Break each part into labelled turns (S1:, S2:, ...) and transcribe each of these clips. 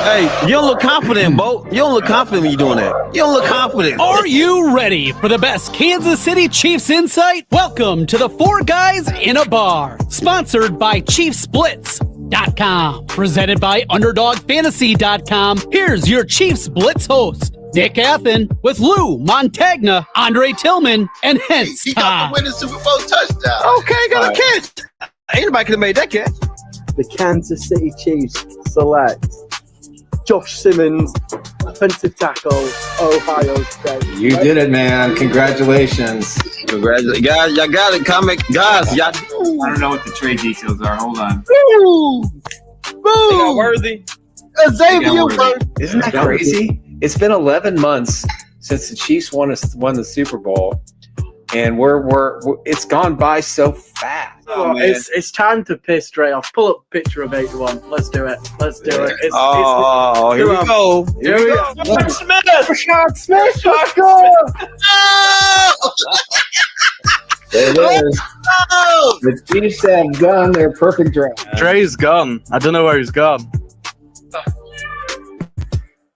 S1: Hey, you don't look confident, Bo. You don't look confident when you're doing that. You don't look confident.
S2: Are you ready for the best Kansas City Chiefs insight? Welcome to the Four Guys in a Bar, sponsored by ChiefsBlitz.com, presented by UnderdogFantasy.com. Here's your Chiefs Blitz host, Nick Athen, with Lou Montagna, Andre Tillman, and Hence
S3: He got the winning Super Bowl touchdown.
S1: Okay, got a catch. Anybody could have made that catch.
S4: The Kansas City Chiefs select Josh Simmons, offensive tackle, Ohio State.
S5: You did it, man. Congratulations.
S1: Congratulations. Guys, y'all got it. Comment. Guys, y'all.
S5: I don't know what the trade details are. Hold on.
S1: Woo!
S6: They got Worthy.
S1: Xavier Worthy.
S5: Isn't that crazy? It's been 11 months since the Chiefs won the Super Bowl, and we're it's gone by so fast.
S4: Oh, it's time to piss straight off. Pull up a picture of 81. Let's do it. Let's do it.
S1: Here we go.
S4: Here we go.
S6: Rashad Smith.
S4: Rashad Smith. Let's go.
S5: There it is. The Chiefs have done their perfect draft.
S6: Dre's gone. I don't know where he's gone.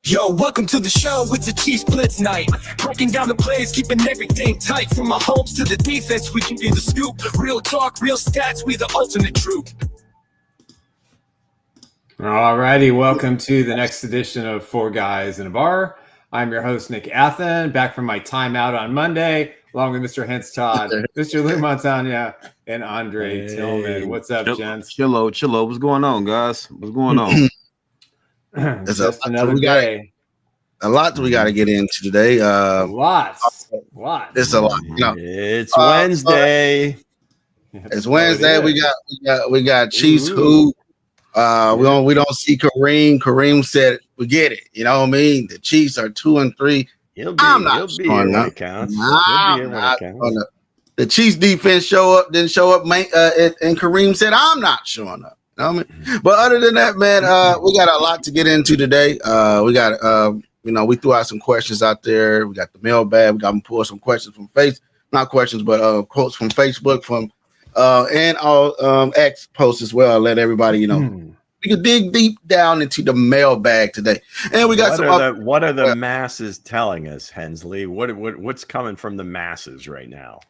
S7: Yo, welcome to the show. It's the Chiefs Blitz night. Breaking down the plays, keeping everything tight. From my homes to the defense, we can be the scoop. Real talk, real stats, we the ultimate troop.
S5: All righty, welcome to the next edition of Four Guys in a Bar. I'm your host, Nick Athen, back from my timeout on Monday, along with Mr. Hence Todd, Mr. Lou Montagna, and Andre Tillman. What's up, gents?
S1: Chillo. What's going on, guys? What's going on?
S5: It's just another day.
S3: A lot that we got to get into today.
S5: Lots.
S3: It's a lot.
S6: It's Wednesday.
S3: It's Wednesday. We got Chiefs who we don't see Kareem. Kareem said we get it. You know what I mean? The Chiefs are 2-3. I'm not sure when it counts. The Chiefs defense didn't show up, and Kareem said I'm not showing up. You know what I mean? But other than that, man, we got a lot to get into today. We got we threw out some questions out there. We got the mailbag. We got to pull some questions from quotes from Facebook, from and our X posts as well. Let everybody we can dig deep down into the mailbag today. And we got
S6: what are the masses telling us, Hensley? What's coming from the masses right now?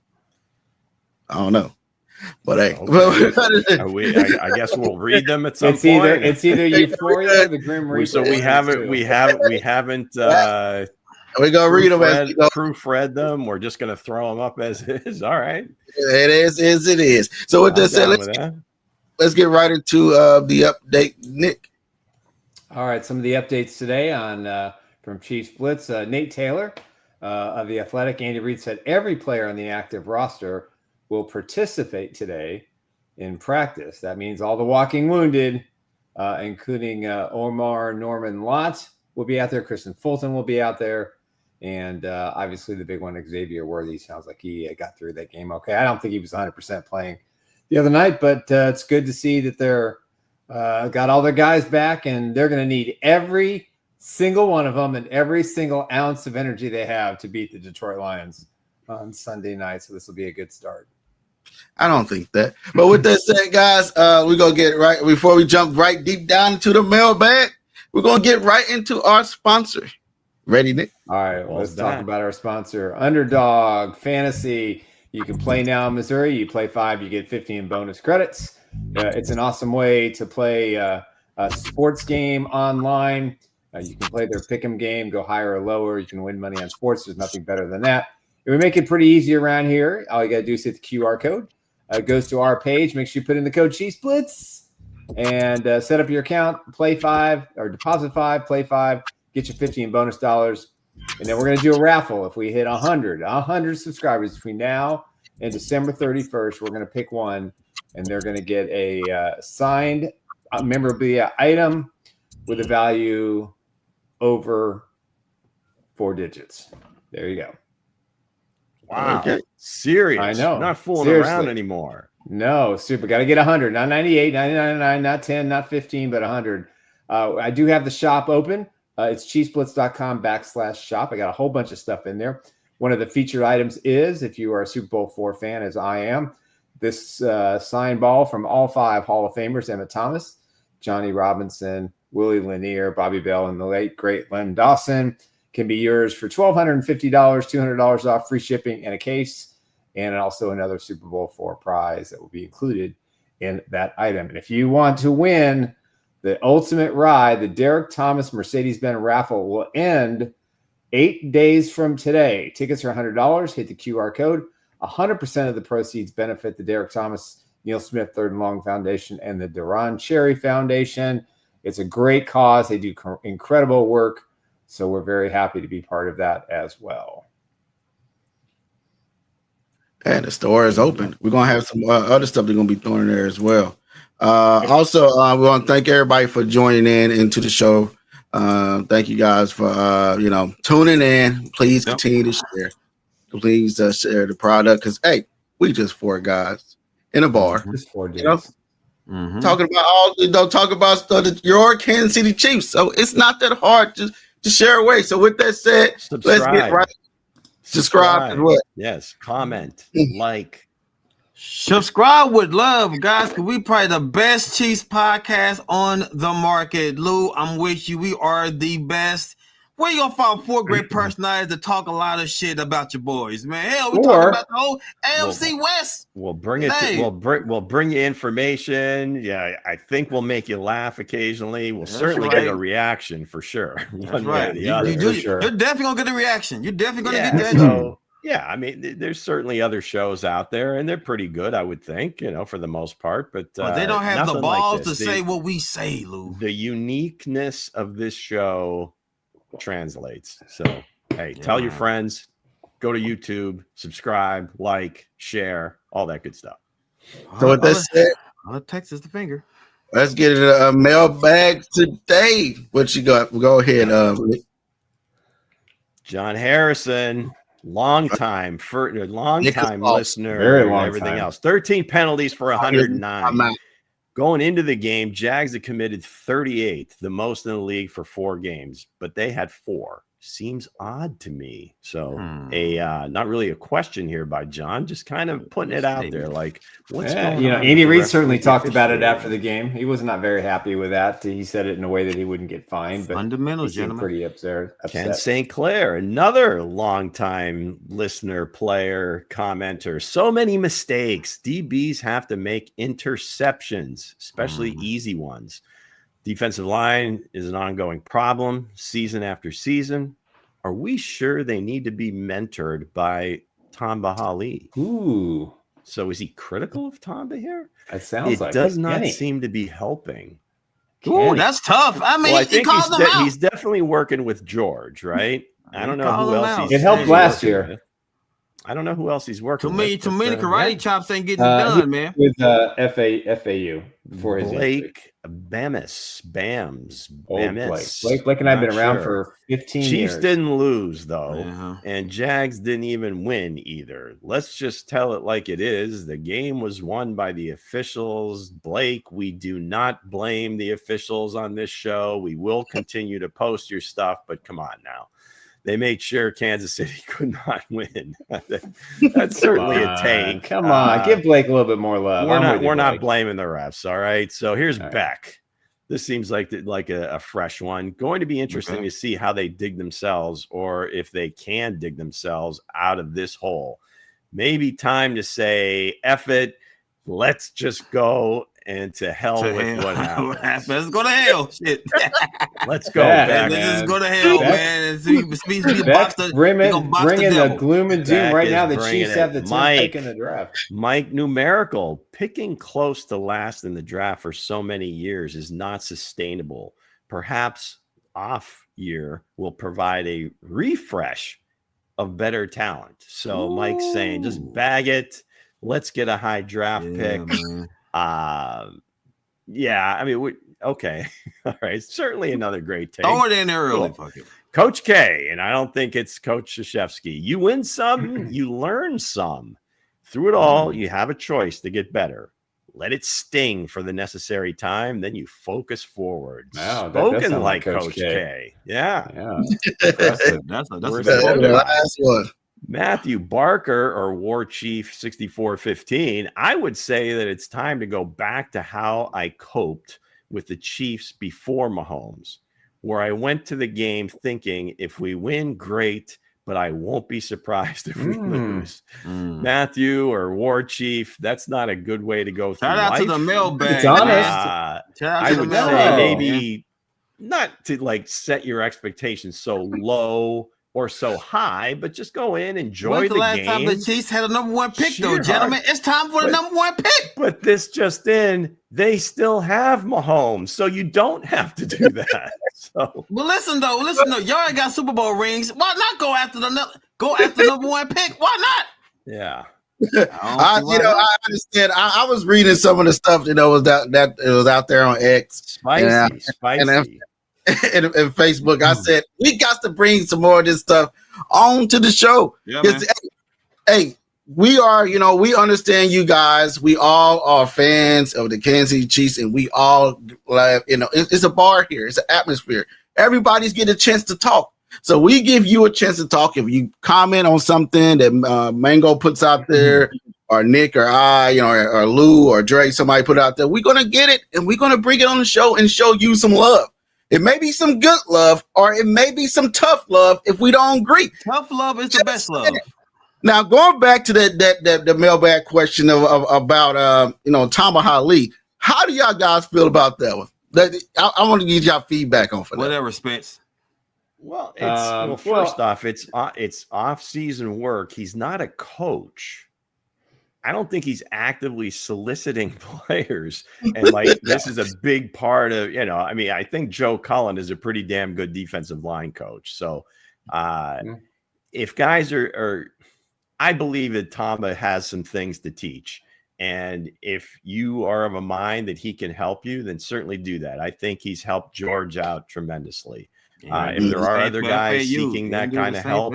S3: I don't know. But hey,
S6: I guess we'll read them at some point.
S5: It's either Euphoria or the Grim Reaper.
S6: So we haven't
S3: we're gonna read them as we go.
S6: Proofread them. We're just gonna throw them up as is. All right.
S3: It is. So with that said, let's get right into the update, Nick.
S5: All right, some of the updates today on from Chiefs Blitz. Nate Taylor of The Athletic, Andy Reid said every player on the active roster will participate today in practice. That means all the walking wounded, including Omar Norman Lott will be out there. Kristen Fulton will be out there. And obviously the big one, Xavier Worthy, sounds like he got through that game okay. I don't think he was 100% playing the other night, but it's good to see that they're got all their guys back, and they're going to need every single one of them and every single ounce of energy they have to beat the Detroit Lions on Sunday night. So this will be a good start.
S3: I don't think that. But with that said, guys, we're going to get right before we jump right deep down into the mailbag. We're going to get right into our sponsor. Ready, Nick?
S5: All right, let's talk about our sponsor, Underdog Fantasy. You can play now in Missouri. You play 5, you get 15 bonus credits. It's an awesome way to play a sports game online. You can play their pick'em game, go higher or lower. You can win money on sports. There's nothing better than that. We make it pretty easy around here. All you got to do is hit the QR code. It goes to our page. Make sure you put in the code Chiefs Blitz and set up your account. Play 5 or deposit 5, play 5, get your 15 bonus dollars. And then we're going to do a raffle. If we hit 100 subscribers between now and December 31st, we're going to pick one, and they're going to get a signed memorabilia item with a value over 4 digits. There you go.
S6: Wow. Okay. Serious.
S5: I know.
S6: Not fooling around anymore.
S5: No, super. Got to get 100. Not 98, 99, not 10, not 15, but 100. I do have the shop open. It's ChiefsBlitz.com/shop. I got a whole bunch of stuff in there. One of the featured items is, if you are a Super Bowl IV fan, as I am, this signed ball from all 5 Hall of Famers: Emmett Thomas, Johnny Robinson, Willie Lanier, Bobby Bell, and the late great Len Dawson can be yours for $1,250, $200 off, free shipping and a case, and also another Super Bowl IV prize that will be included in that item. And if you want to win the ultimate ride, the Derek Thomas Mercedes-Benz raffle will end 8 days from today. Tickets are $100. Hit the QR code. 100% of the proceeds benefit the Derek Thomas, Neil Smith Third and Long Foundation and the Duran Cherry Foundation. It's a great cause. They do incredible work. So we're very happy to be part of that as well.
S3: And the store is open. We're going to have some other stuff they're going to be throwing in there as well. Also, we want to thank everybody for joining into the show. Thank you guys for, tuning in. Please continue to share. Please share the product because, hey, we just 4 guys in a bar.
S5: Just 4 days.
S3: Talking about talk about your Kansas City Chiefs. So it's not that hard to share away. So with that said, let's get right. Subscribe as well.
S6: Yes, comment, like.
S1: Subscribe with love, guys, because we probably the best Chiefs podcast on the market. Lou, I'm with you. We are the best. Where you gonna find 4 great personalities to talk a lot of shit about your boys, man? Hell, we talking about the whole AFC West.
S6: We'll bring it. We'll bring you information. Yeah, I think we'll make you laugh occasionally. We'll certainly get a reaction for sure.
S1: That's right. You're definitely gonna get a reaction. You're definitely gonna get that.
S6: So, yeah, I mean, there's certainly other shows out there, and they're pretty good, I would think, for the most part. But
S1: they don't have the balls to say what we say, Lou.
S6: The uniqueness of this show translates. So, hey, tell your friends, go to YouTube, subscribe, like, share, all that good stuff.
S3: So with that said,
S1: all it takes is the finger.
S3: Let's get it a mailbag today. What you got? Go ahead.
S6: John Harrison, long time listener,
S5: very long
S6: everything
S5: time.
S6: else. 13 penalties for 109. Going into the game, Jags had committed 38, the most in the league for 4 games, but they had 4. Seems odd to me. So not really a question here by John, just kind of putting it out there. Like, what's going on?
S5: Andy Reid certainly talked about it after the game. He was not very happy with that. He said it in a way that he wouldn't get fined, but
S1: fundamentals,
S5: he seemed pretty upset.
S6: Ken St. Clair, another longtime listener, player, commenter. So many mistakes. DBs have to make interceptions, especially easy ones. Defensive line is an ongoing problem season after season. Are we sure they need to be mentored by Tamba Hali?
S5: Ooh.
S6: So is he critical of Tamba here?
S5: It sounds like
S6: it does not seem to be helping.
S1: Ooh, that's tough. I mean,
S6: I think he's definitely working with George, right? I don't know who else
S5: it helped last year.
S6: I don't know who else he's working with.
S1: To me, the karate chops ain't getting it done, man.
S5: With FAU before his
S6: Blake Bams.
S5: Blake and I have been around for 15 years.
S6: Chiefs didn't lose, though, and Jags didn't even win either. Let's just tell it like it is. The game was won by the officials. Blake, we do not blame the officials on this show. We will continue to post your stuff, but come on now. They made sure Kansas City could not win. That's certainly a tank.
S5: Come on, give Blake a little bit more love.
S6: We're not blaming the refs. All right. So here's Beck. This seems like a fresh one. Going to be interesting to see how they dig themselves, or if they can dig themselves out of this hole. Maybe time to say, F it. Let's just go and to hell with what happened.
S1: Let's go to hell. Shit.
S6: Let's go back.
S1: Let's just go to hell, man.
S5: Bringing the gloom and doom right now. The Chiefs have the 10th pick in the draft.
S6: Mike Numerical, picking close to last in the draft for so many years is not sustainable. Perhaps off year will provide a refresh of better talent. So Mike's saying just bag it. Let's get a high draft pick. Man. I mean, okay. All right. Certainly another great take.
S1: Throw it in there early.
S6: Coach K, and I don't think it's Coach Krzyzewski. You win some, you learn some. Through it all, you have a choice to get better. Let it sting for the necessary time, then you focus forward.
S5: Wow,
S6: Spoken like Coach K. Yeah.
S1: That's the
S3: last one.
S6: Matthew Barker, or War Chief 6415, I would say that it's time to go back to how I coped with the Chiefs before Mahomes, where I went to the game thinking if we win, great, but I won't be surprised if we lose. Matthew or War Chief, that's not a good way to go through
S1: Shout out
S6: life.
S1: to the mailbag.
S5: It's honest.
S6: I would say maybe not to like set your expectations so low or so high, but just go in, enjoy the
S1: last
S6: game.
S1: time the Chiefs had a number one pick, though, gentlemen? It's time for the number one pick.
S6: But this just in, they still have Mahomes, so you don't have to do that. So,
S1: but listen though, y'all ain't got Super Bowl rings. Why not go after the number one pick? Why not?
S6: Yeah.
S3: I understand. I was reading some of the stuff that was that it was out there on X,
S6: spicy,
S3: and Facebook. I said we got to bring some more of this stuff on to the show.
S1: Yeah,
S3: hey, we are, we understand you guys. We all are fans of the Kansas City Chiefs, and we all it's a bar here. It's an atmosphere. Everybody's getting a chance to talk. So we give you a chance to talk. If you comment on something that Mango puts out there, or Nick or I, or Lou or Dre, somebody put out there, we're going to get it, and we're going to bring it on the show and show you some love. It may be some good love, or it may be some tough love if we don't agree.
S1: Tough love is the best love.
S3: Now, going back to the mailbag question about Tamba Ali, how do y'all guys feel about that one? I want to get y'all feedback on for that.
S1: Whatever, Spence.
S6: Well, first off, it's off-season work. He's not a coach. I don't think he's actively soliciting players. And this is a big part of, I think Joe Cullen is a pretty damn good defensive line coach. So if guys are I believe that Tamba has some things to teach. And if you are of a mind that he can help you, then certainly do that. I think he's helped George out tremendously. If there are other guys seeking that kind of help,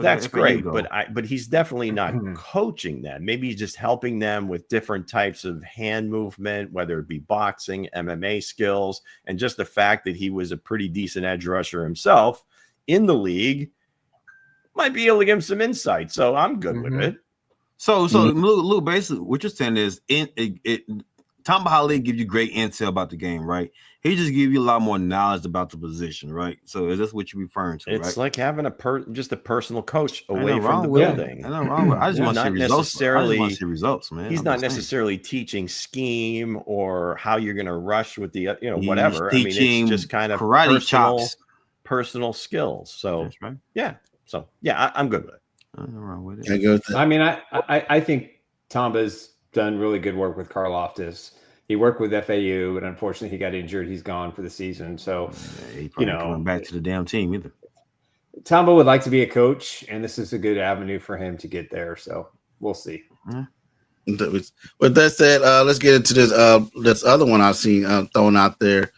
S6: that's great. But he's definitely not coaching them. Maybe he's just helping them with different types of hand movement, whether it be boxing, MMA skills, and just the fact that he was a pretty decent edge rusher himself in the league might be able to give him some insight. So I'm good with it.
S1: So Lou, basically what you're saying is Tamba Ali give you great intel about the game, right? He just give you a lot more knowledge about the position, right? So is this what you're referring to?
S6: It's like having just a personal coach away from the building.
S1: I know wrong with it. I just want to see results. I just want to see results, man.
S6: He's not necessarily teaching scheme or how you're going to rush with the whatever. I mean, it's just kind of personal skills. So that's right. Yeah. So yeah, I'm good with it.
S3: I
S5: mean, I think Tamba's done really good work with Karlaftis. He worked with FAU, but unfortunately he got injured. He's gone for the season. So,
S1: he probably coming back to the damn team either.
S5: Tamba would like to be a coach, and this is a good avenue for him to get there. So we'll see.
S3: With that said, let's get into this other one I've seen thrown out there.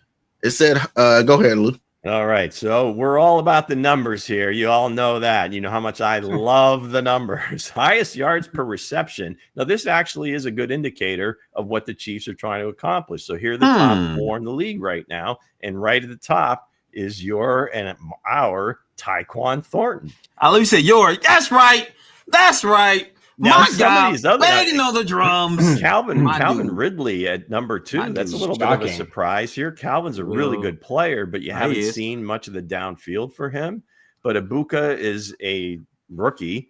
S3: It said, go ahead, Lou.
S6: All right. So we're all about the numbers here. You all know that. You know how much I love the numbers. Highest yards per reception. Now, this actually is a good indicator of what the Chiefs are trying to accomplish. So here are the top 4 in the league right now. And right at the top is your and our Tyquan Thornton.
S1: I love you say yours. That's right. That's right.
S6: Now,
S1: my God, banging on the drums.
S6: Calvin Ridley at number 2. That's a little bit of a surprise here. Calvin's a really good player, but you haven't seen much of the downfield for him. But Ibuka is a rookie.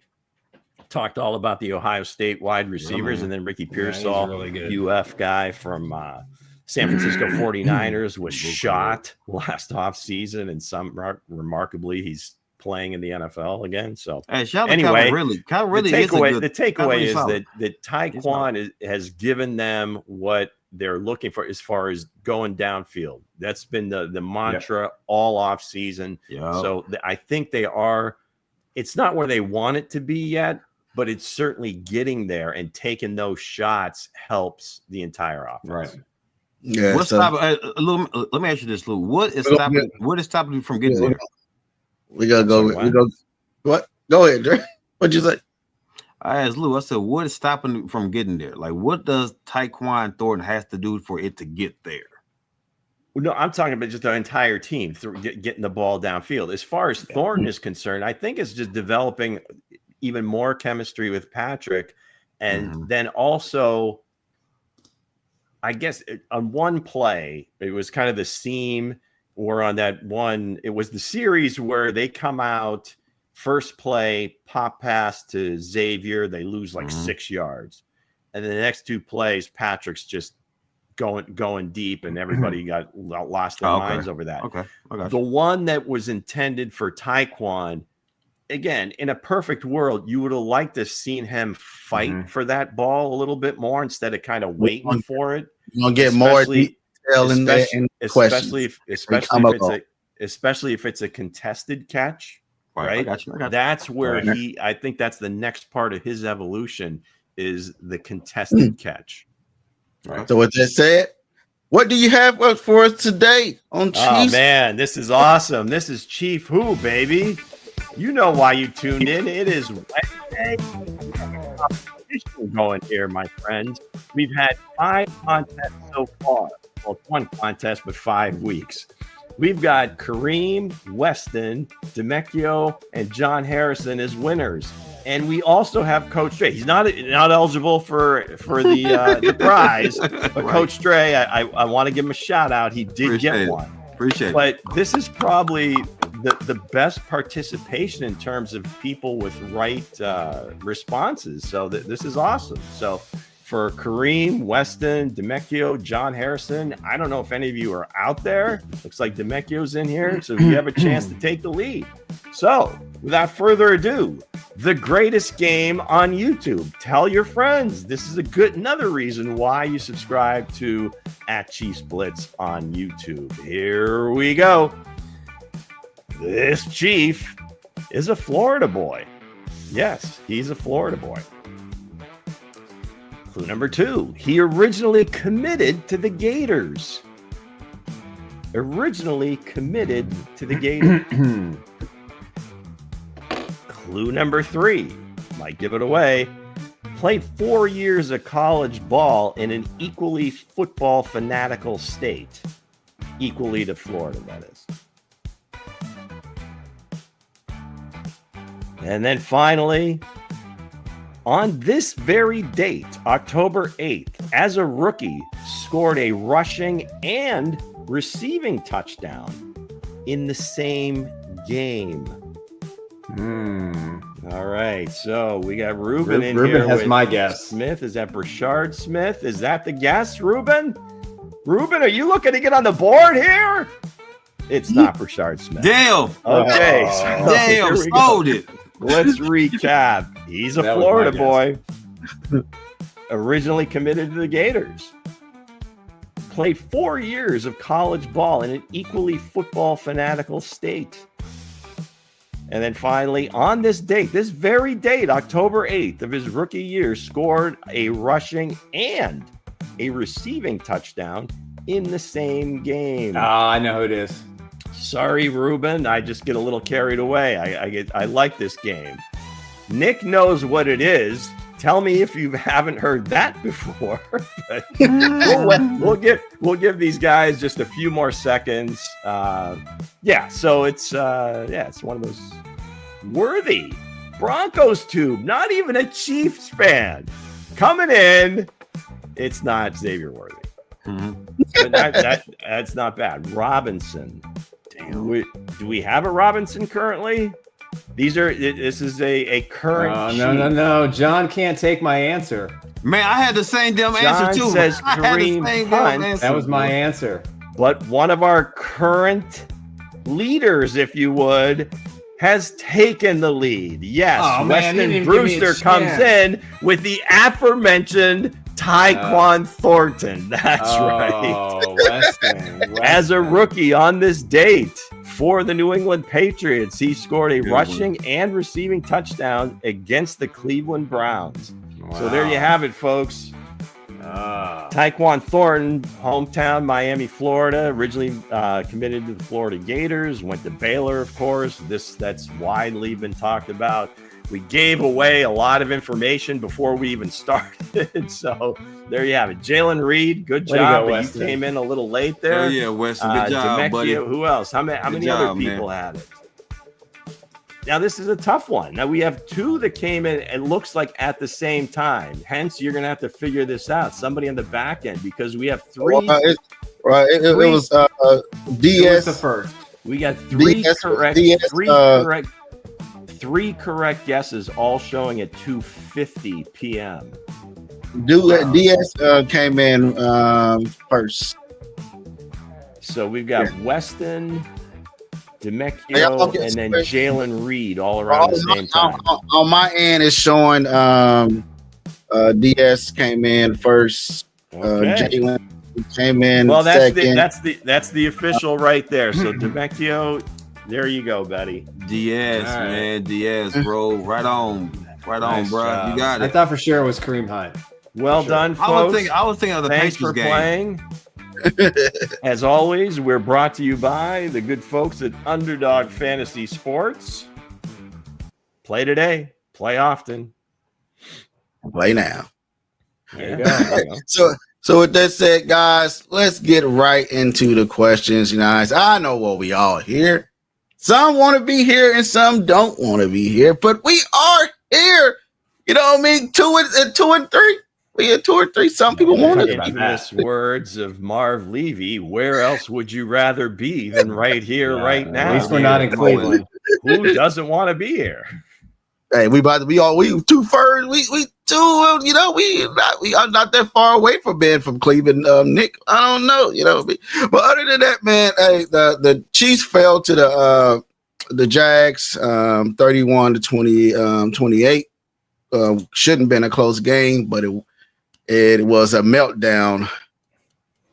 S6: Talked all about the Ohio State wide receivers, and then Ricky Pearsall, really UF guy from San Francisco 49ers, was shot last offseason, and remarkably, he's playing in the NFL again. So anyway, the takeaway is that Tyquan has given them what they're looking for as far as going downfield. That's been the mantra all off season. So I think they are. It's not where they want it to be yet, but it's certainly getting there, and taking those shots helps the entire offense. Right.
S3: Yeah.
S1: Lou, let me ask you this, Lou. What is stopping you from getting there?
S3: We gotta go. What? Go ahead, Dre. What'd you say?
S1: I asked Lou. I said, "What is stopping you from getting there? Like, what does Tyquan Thornton has to do for it to get there?"
S6: Well, no, I'm talking about just the entire team getting the ball downfield. As far as Thornton is concerned, I think it's just developing even more chemistry with Patrick, and then also I guess on one play, it was kind of the seam, or on that one, it was the series where they come out first play, pop pass to Xavier, they lose like 6 yards, and then the next 2 plays, Patrick's just going deep, and everybody got lost their minds over that.
S1: Okay.
S6: The one that was intended for Taekwon, again, in a perfect world, you would have liked to seen him fight for that ball a little bit more instead of kind of waiting for it.
S3: You're gonna get more detail in there,
S6: especially if it's a contested catch, right?
S1: I got you.
S6: That's where I think that's the next part of his evolution is the contested catch.
S3: Right. So with that said, what do you have for us today on Chiefs?
S6: Oh man, this is awesome. This is Chief Who, baby. You know why you tuned in. It is Wednesday. Competition going here, my friends. We've had 5 contests so far. Well, 1 contest, but 5 weeks. We've got Kareem, Weston, Demecchio, and John Harrison as winners. And we also have Coach Dre. He's not eligible for the prize, but Coach Dre, I want to give him a shout out. He did get one.
S1: Appreciate it.
S6: But this is probably the best participation in terms of people with right responses. So this is awesome. So for Kareem, Weston, Demecchio, John Harrison, I don't know if any of you are out there. Looks like Demecchio's in here, so you have a chance to take the lead. So without further ado, the greatest game on YouTube. Tell your friends. This is another reason why you subscribe to @Chiefs Blitz on YouTube. Here we go. This Chief is a Florida boy. Yes, he's a Florida boy. Clue number 2. He originally committed to the Gators. Clue number 3. Might give it away. Played 4 years of college ball in an equally football fanatical state. Equally to Florida, that is. And then finally, on this very date, October 8th, as a rookie, scored a rushing and receiving touchdown in the same game. All right, so we got Ruben in here.
S5: Ruben has my guess.
S6: Smith, is that Brashard Smith? Is that the guess, Ruben? Ruben, are you looking to get on the board here? It's not Brashard Smith.
S1: Damn.
S6: Okay.
S1: Damn, sold it.
S6: Let's recap. He's a Florida boy. Originally committed to the Gators. Played 4 years of college ball in an equally football fanatical state. And then finally, on this date, this very date, October 8th of his rookie year, scored a rushing and a receiving touchdown in the same game.
S5: I know who it is.
S6: Sorry, Ruben. I just get a little carried away. I like this game. Nick knows what it is. Tell me if you haven't heard that before. But we'll give these guys just a few more seconds. So it's one of those worthy Broncos tube. Not even a Chiefs fan coming in. It's not Xavier Worthy. But that's not bad. Robinson. Damn. Do we have a Robinson currently? This is a current.
S5: No. John can't take my answer.
S1: Man, I had the same damn answer too.
S6: Says Kareem Hunt.
S5: That was my answer.
S6: But one of our current leaders, if you would, has taken the lead. Yes, Weston Brewster comes in with the aforementioned Tyquan Thornton. That's right.
S5: Weston.
S6: As a rookie on this date for the New England Patriots, he scored a rushing and receiving touchdown against the Cleveland Browns. Wow. So there you have it, folks. Tyquan Thornton, hometown Miami, Florida, originally committed to the Florida Gators, went to Baylor, of course. That's widely been talked about. We gave away a lot of information before we even started. So there you have it. Jalen Reed, good job. But you came in a little late there.
S1: Oh, yeah, Weston, good job, buddy.
S6: Who else? How many other people had it? Now, this is a tough one. Now, we have two that came in, it looks like at the same time. Hence, you're going to have to figure this out. Somebody on the back end, because we have three.
S3: It was DS.
S5: The first.
S6: We got three
S3: DS,
S6: correct.
S3: DS,
S6: three correct guesses, all showing at 2:50 p.m.
S3: DS came in first.
S6: So we've got Weston, Demecchio, and then Jalen Reed all around the same time.
S3: On my end, it's showing DS came in first.
S6: Okay.
S3: Jalen came in
S6: second.
S3: That's
S6: the official right there. So Demecchio, there you go, buddy.
S1: DS,
S6: All right.
S1: man, DS, bro. Right on,
S6: Nice
S1: bro.
S6: job.
S1: You got
S5: I
S1: it.
S5: thought for sure it was Kareem Hunt.
S6: Well done, folks.
S1: I was thinking of the
S6: Thanks
S1: Patriots
S6: for
S1: game.
S6: playing. As always, we're brought to you by the good folks at Underdog Fantasy Sports. Play today, play often.
S3: play now.
S6: There you go.
S3: So with that said, guys, let's get right into the questions. You guys, I know what we all hear. Some want to be here and some don't want to be here, but we are here. You know what I mean? Two and three. We had 2 or 3. Some people want it.
S6: Infamous words of Marv Levy. Where else would you rather be than right here, right now?
S5: At least we're not in Cleveland.
S6: Who doesn't want to be here?
S3: Hey, we about to be all we two first. We two. You know, we are not that far away from being from Cleveland. Nick, I don't know. You know, but other than that, man, hey, the Chiefs fell to the Jags, 31-20, 28. Shouldn't have been a close game, but it was a meltdown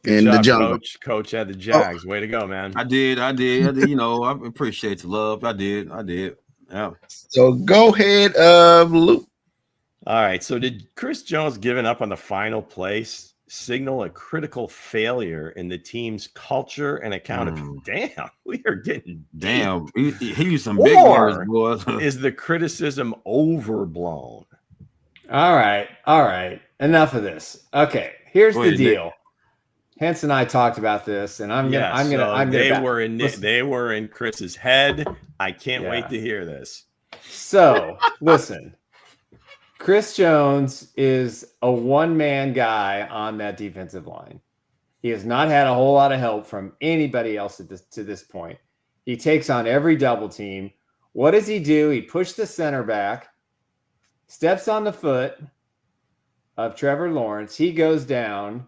S3: in the jungle.
S6: Coach had the Jags. Way to go, man.
S1: I did. You know, I appreciate the love. I did. Yeah.
S3: So go ahead, Luke.
S6: All right. So did Chris Jones giving up on the final place signal a critical failure in the team's culture and accountability? Damn, we are getting
S1: damn. He used some big words, boys.
S6: Is the criticism overblown?
S5: All right. Enough of this. Okay, here's the deal. Hence and I talked about this, and they
S6: were in Chris's head. I can't wait to hear this.
S5: So listen, Chris Jones is a one-man guy on that defensive line. He has not had a whole lot of help from anybody else to this point. He takes on every double team. What does he do? He pushes the center back, steps on the foot of Trevor Lawrence. He goes down,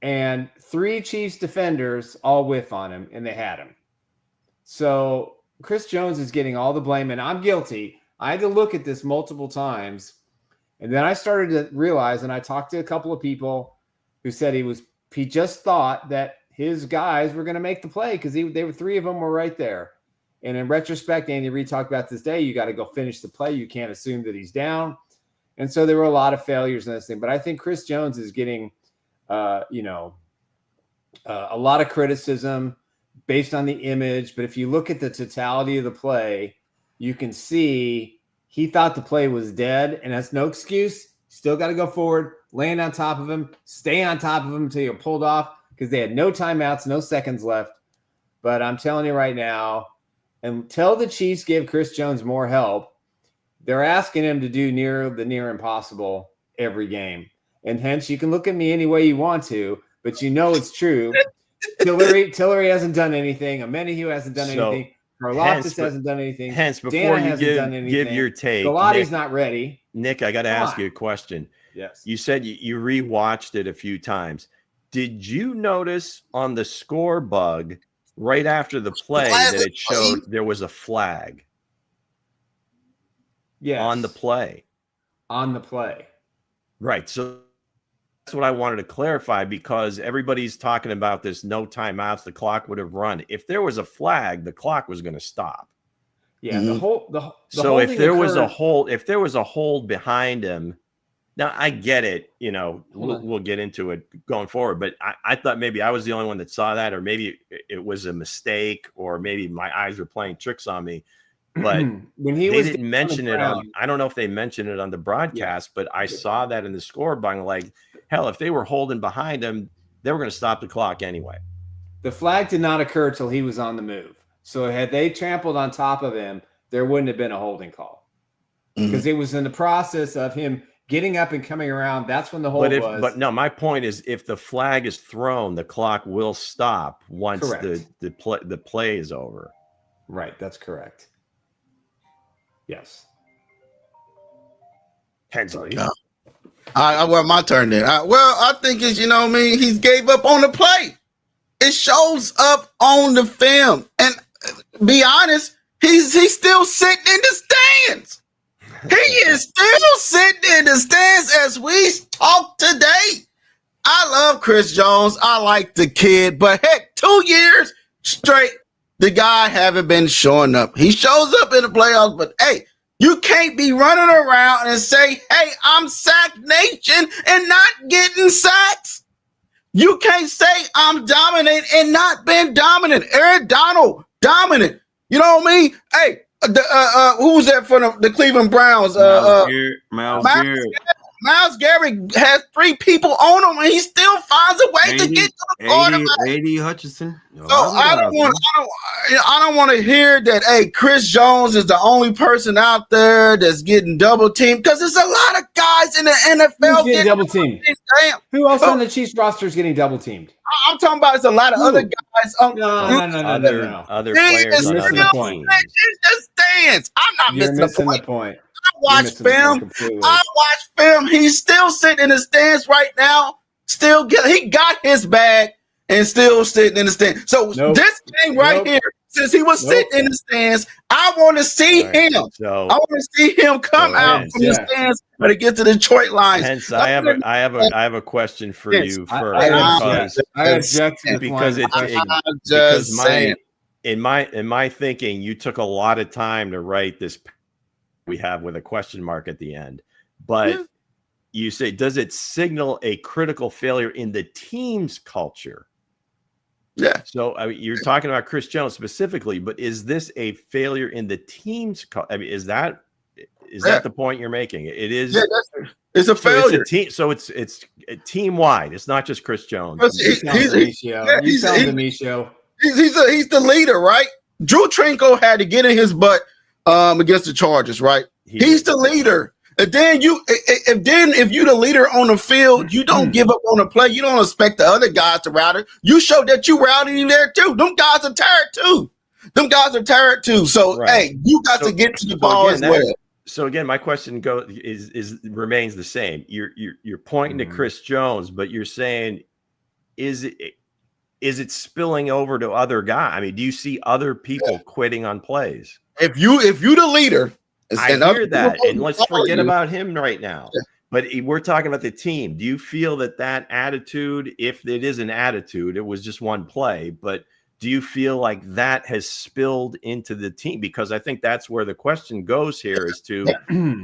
S5: and 3 Chiefs defenders all whiff on him, and they had him. So Chris Jones is getting all the blame, and I'm guilty. I had to look at this multiple times, and then I started to realize, and I talked to a couple of people who said he just thought that his guys were going to make the play because they were 3 of them were right there. And in retrospect, Andy Reid talked about this day, you got to go finish the play. You can't assume that he's down. And so there were a lot of failures in this thing. But I think Chris Jones is getting, a lot of criticism based on the image. But if you look at the totality of the play, you can see he thought the play was dead. And that's no excuse. Still got to go forward, land on top of him, stay on top of him until you're pulled off because they had no timeouts, no seconds left. But I'm telling you right now, until the Chiefs give Chris Jones more help, they're asking him to do the near impossible every game. And hence, you can look at me any way you want to, but you know it's true. Tillery hasn't done anything. Amenahue hasn't done anything. Karlaftis hasn't done anything.
S6: Hence, before you give your take,
S5: Galati's not ready.
S6: Nick, I got to ask you a question.
S5: Yes.
S6: You said you rewatched it a few times. Did you notice on the score bug right after the play that it showed there was a flag?
S5: Yes.
S6: On the play. Right. So that's what I wanted to clarify because everybody's talking about this no timeouts. The clock would have run. If there was a flag, the clock was going to stop.
S5: Yeah.
S6: Mm-hmm. So if there was a hold behind him, now I get it. You know, we'll get into it going forward. But I thought maybe I was the only one that saw that, or maybe it was a mistake, or maybe my eyes were playing tricks on me. But
S5: when
S6: they didn't mention it on, I don't know if they mentioned it on the broadcast, but I saw that in the scoreboard. Like, hell, if they were holding behind him, they were going to stop the clock anyway.
S5: The flag did not occur till he was on the move. So had they trampled on top of him there wouldn't have been a holding call because it was in the process of him getting up and coming around. That's when the hold was.
S6: But no, my point is, if the flag is thrown, the clock will stop once the play is over.
S5: Right, that's correct. Yes.
S6: Hensley.
S3: Well, my turn then. I think it's, he's gave up on the play. It shows up on the film. And be honest, he's still sitting in the stands. He is still sitting in the stands as we talk today. I love Chris Jones. I like the kid, but heck, 2 years straight, the guy haven't been showing up. He shows up in the playoffs, but hey, you can't be running around and say, hey, I'm sack nation and not getting sacks. You can't say I'm dominant and not been dominant. Aaron Donald, dominant. You know what I mean? Hey, who was that for the Cleveland Browns? Myles Garrett has 3 people on him, and he still finds a way to get to the quarterback.
S1: A.D. Hutchinson.
S3: So I don't want to hear that. Hey, Chris Jones is the only person out there that's getting double teamed, because there's a lot of guys in the NFL
S5: Who's getting double teamed. Who else on the Chiefs roster is getting double teamed?
S3: I'm talking about it's a lot of other guys.
S5: No.
S6: Other players on other teams.
S3: I'm not missing the point. I watch film. He's still sitting in the stands right now. He got his bag and still sitting in the stands. So this game here, since he was sitting in the stands, I want to see him. So, I want to see him come out from the stands when it gets to the Detroit Lions.
S6: Hence, I have a question for you first.
S5: I object
S6: because in my thinking, you took a lot of time to write this. We have with a question mark at the end, but you say, does it signal a critical failure in the team's culture?
S3: Yeah.
S6: So you're talking about Chris Jones specifically, but is this a failure in the team's culture? I mean, is that the point you're making? It is. Yeah,
S3: it's a failure.
S6: It's team wide. It's not just Chris Jones.
S3: He's the leader, right? Drew Trinko had to get in his butt against the Chargers, right? He's the leader. And then if you're the leader on the field, you don't give up on the play. You don't expect the other guys to route it. You show that you routed him there too. Them guys are tired too. So hey, you got to get to the ball as well.
S6: So again, my question remains the same. You're pointing to Chris Jones, but you're saying, is it spilling over to other guys? I mean, do you see other people quitting on plays? If you're the leader, I hear that, and let's forget about him right now. Yeah. But we're talking about the team. Do you feel that attitude, if it is an attitude, it was just one play, but do you feel like that has spilled into the team? Because I think that's where the question goes here is to,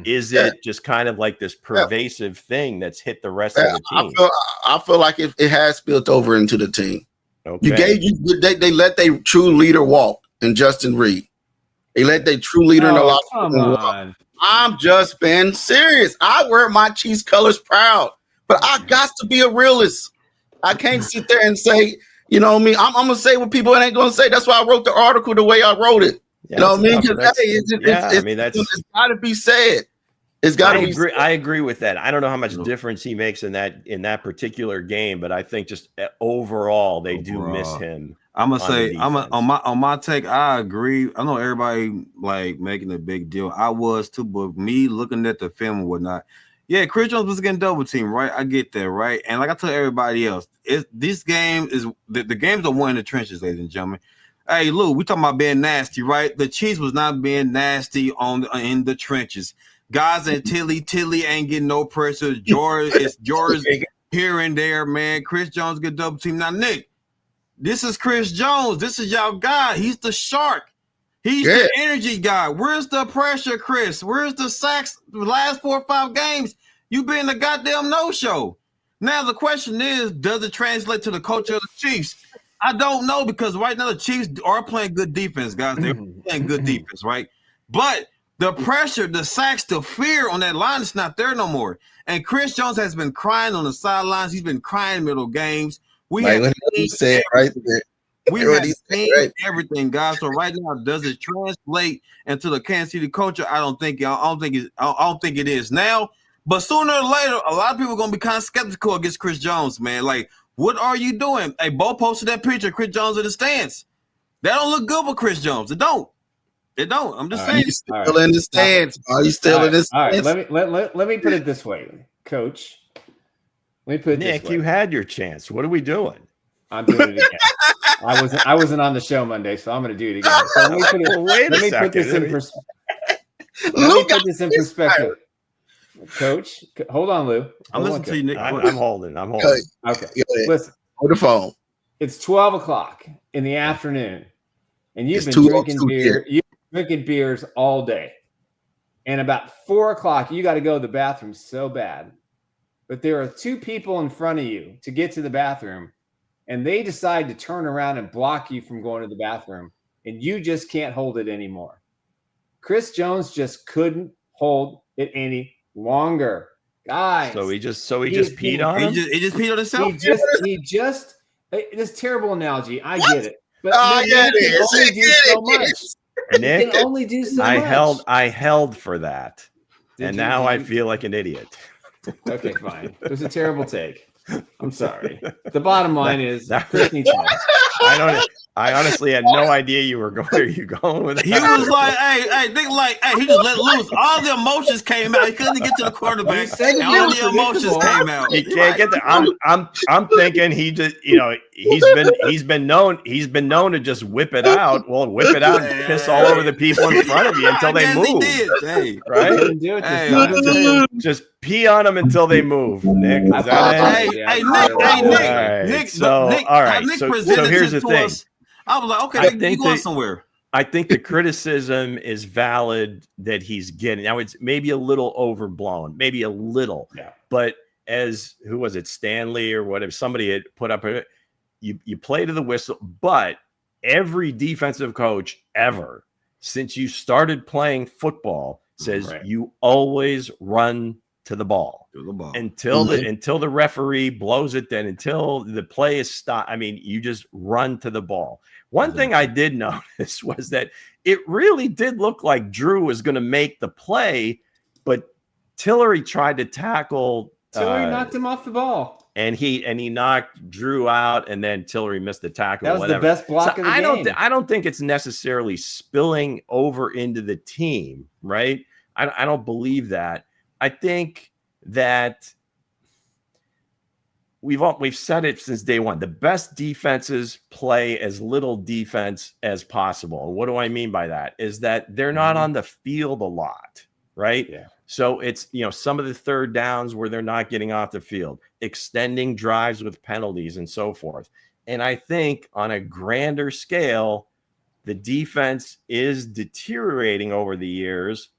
S6: is it just kind of like this pervasive thing that's hit the rest of the team?
S3: I feel like it has spilled over into the team. Okay. They let their true leader walk in Justin Reed. They let their true leader in the locker room walk. I'm just being serious. I wear my Chiefs colors proud, but I got to be a realist. I can't sit there and say, you know what I mean? I'm going to say what people ain't going to say. That's why I wrote the article the way I wrote it. You know what I mean? It's got to be said. It's got to be said.
S6: I agree with that. I don't know how much difference he makes in that particular game, but I think just overall they do miss him.
S1: I'm gonna say on my take, I agree. I know everybody like making a big deal. I was too, but me looking at the film and whatnot, yeah, Chris Jones was getting double team, right? I get that, right? And like I tell everybody else, this game is the games are won in the trenches, ladies and gentlemen. Hey, Lou, we talking about being nasty, right? The Chiefs was not being nasty in the trenches. Guys and Tilly ain't getting no pressure. George here and there, man. Chris Jones get double team. Now, Nick. This is Chris Jones. This is y'all guy. He's the shark. He's the energy guy. Where's the pressure, Chris? Where's the sacks? The last 4 or 5 games, you been the goddamn no-show. Now, the question is, does it translate to the culture of the Chiefs? I don't know, because right now the Chiefs are playing good defense, guys. They're playing good defense, right? But the pressure, the sacks, the fear on that line is not there no more. And Chris Jones has been crying on the sidelines. He's been crying middle games. We
S3: like what he said right there.
S1: We have seen everything, guys. So right now, does it translate into the Kansas City culture? I don't think it is now. But sooner or later, a lot of people are gonna be kind of skeptical against Chris Jones, man. Like, what are you doing? Hey, Bo posted that picture of Chris Jones in the stands. That don't look good for Chris Jones. It don't. It don't. I'm just saying.
S3: He's still in the stands. Are you still in the stands?
S5: All right. Let me put it this way, Coach. Let me put it
S6: Nick,
S5: this way.
S6: you had your chance. What are we doing?
S5: I'm doing it again. I wasn't on the show Monday, so I'm going to do it again. So let me put this in perspective. Coach, hold on, Lou.
S1: I'm listening to you, Nick.
S6: I'm holding.
S5: Okay. Listen.
S3: Hold the phone.
S5: It's 12 o'clock in the afternoon, and you've been drinking beer. You've been drinking beers all day. And about 4 o'clock, you got to go to the bathroom so bad. But there are two people in front of you to get to the bathroom, and they decide to turn around and block you from going to the bathroom, and you just can't hold it anymore. Chris Jones just couldn't hold it any longer, guys.
S6: So he just peed on him.
S1: He just peed on himself.
S5: He just. This terrible analogy. I get it, but
S6: Nick,
S5: can only do so much.
S6: I held for that, and now I feel like an idiot.
S5: Okay, fine. It was a terrible take. I'm sorry. The bottom line is Chris needs help.
S6: I honestly had no idea where you going with it.
S1: He was like, hey, he just let loose. All the emotions came out. He couldn't get to the quarterback. All the emotions came out.
S6: He can't get there. I'm thinking he just, he's been known to just whip it out. Well, whip it out and piss all over the people in front of you until they move.
S1: He did. Hey,
S6: right? Just pee on them until they move, Nick. Is that it?
S1: Nick.
S6: So here's the thing.
S1: I was like, okay, you going somewhere.
S6: I think the criticism is valid that he's getting. Now, it's maybe a little overblown, maybe a little.
S5: Yeah.
S6: But as, who was it, Stanley or whatever, somebody had put up, you play to the whistle. But every defensive coach ever, since you started playing football, says you always run to the ball until the referee blows it. Then until the play is stopped. I mean, you just run to the ball. One thing I did notice was that it really did look like Drew was going to make the play, but Tillery tried to tackle.
S5: Tillery knocked him off the ball,
S6: and he knocked Drew out, and then Tillery missed the tackle.
S5: That was the best block of the game.
S6: I don't think it's necessarily spilling over into the team, right? I don't believe that. I think that we've said it since day one. The best defenses play as little defense as possible. And what do I mean by that? Is that they're not on the field a lot, right?
S5: Yeah.
S6: So it's, some of the third downs where they're not getting off the field, extending drives with penalties and so forth. And I think on a grander scale, the defense is deteriorating over the years.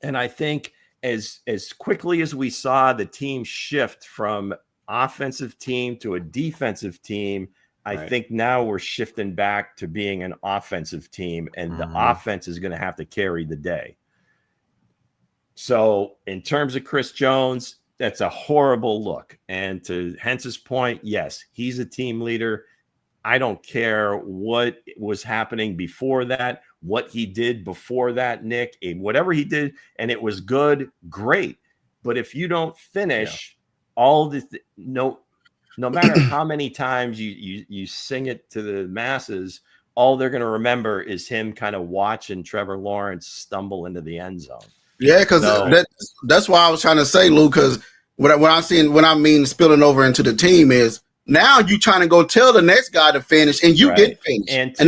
S6: And I think as quickly as we saw the team shift from offensive team to a defensive team, I think now we're shifting back to being an offensive team, and the offense is going to have to carry the day. So in terms of Chris Jones, that's a horrible look. And to Hence's point, yes, he's a team leader. I don't care what was happening before that, what he did before that, Nick, whatever he did, and it was good, great. But if you don't finish all this, no matter how many times you sing it to the masses, all they're going to remember is him kind of watching Trevor Lawrence stumble into the end zone.
S3: Yeah, because that's why I was trying to say, Lou, because when I mean spilling over into the team is now you trying to go tell the next guy to finish, and you didn't finish.
S6: And to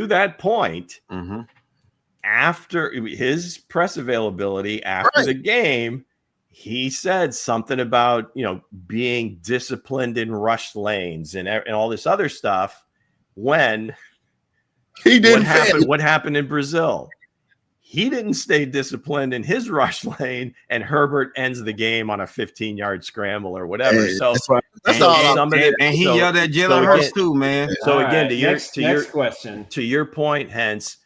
S6: that point, after his press availability after the game, he said something about being disciplined in rush lanes and all this other stuff. When
S3: he didn't,
S6: what happened in Brazil? He didn't stay disciplined in his rush lane, and Herbert ends the game on a 15-yard scramble or whatever.
S3: Hey,
S6: so
S3: that's all.
S1: And he yelled at Jalen Hurts too, man.
S6: So again,
S5: to
S6: your point, hence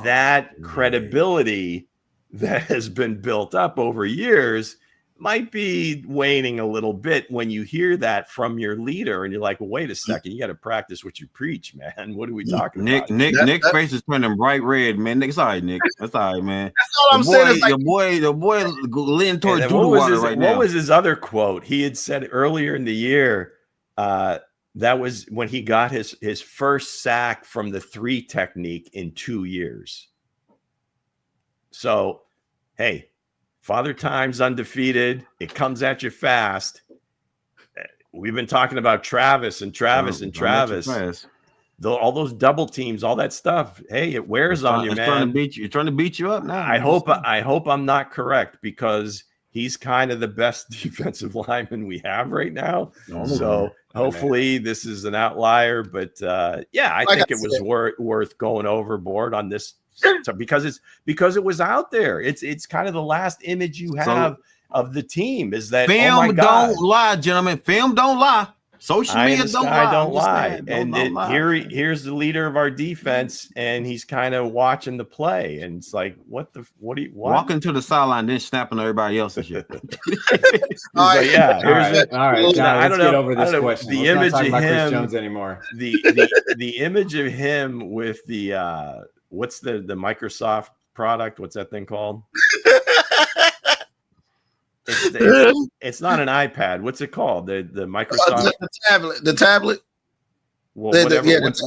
S6: that credibility that has been built up over years, might be waning a little bit when you hear that from your leader, and you're like, well, wait a second, you got to practice what you preach, man. What are we talking about?
S1: Nick's face is turning bright red, man. Nick, it's all right, Nick. That's all right, man.
S3: That's all I'm saying. Is like,
S1: the boy leaning towards
S6: And
S1: Judo water right now.
S6: What was his other quote? He had said earlier in the year, that was when he got his first sack from the 3 technique in 2 years. So, hey, Father Time's undefeated. It comes at you fast. We've been talking about Travis. All those double teams, all that stuff. Hey, it wears on you, man.
S1: You're trying to beat you up now.
S6: I hope I'm not correct, because he's kind of the best defensive lineman we have right now. So hopefully this is an outlier. But I think it was worth going overboard on this. Because it was out there. It's kind of the last image you have of the team is that
S1: film don't lie, gentlemen. Film don't lie. Social media don't lie.
S6: Here's the leader of our defense, and he's kind of watching the play, and it's like, what
S1: walking to the sideline, then snapping at everybody else and shit.
S5: All right, John, I don't know. Get over this question.
S6: The image of him,
S5: Chris Jones anymore.
S6: The image of him with the what's the Microsoft product? What's that thing called? It's not an iPad. What's it called? The Microsoft
S3: the tablet.
S6: Well,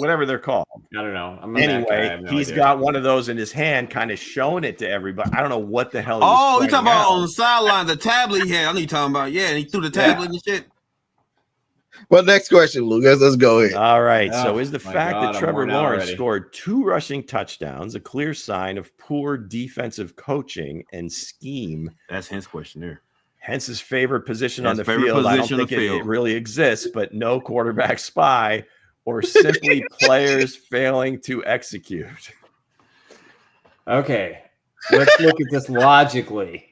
S6: whatever they're called.
S5: I don't know.
S6: Anyway, he's got one of those in his hand, kind of showing it to everybody. I don't know what the hell.
S1: You talking about on the sideline, the tablet he had? I know you talking about. Yeah, and he threw the tablet and shit.
S3: Well, next question, Lucas. Let's go ahead.
S6: All right. So is the fact that Trevor Lawrence scored 2 rushing touchdowns a clear sign of poor defensive coaching and scheme?
S1: That's his question there.
S6: Hence his favorite position on the field. I don't think it really exists, but no quarterback spy, or simply players failing to execute.
S5: Okay. Let's look at this logically.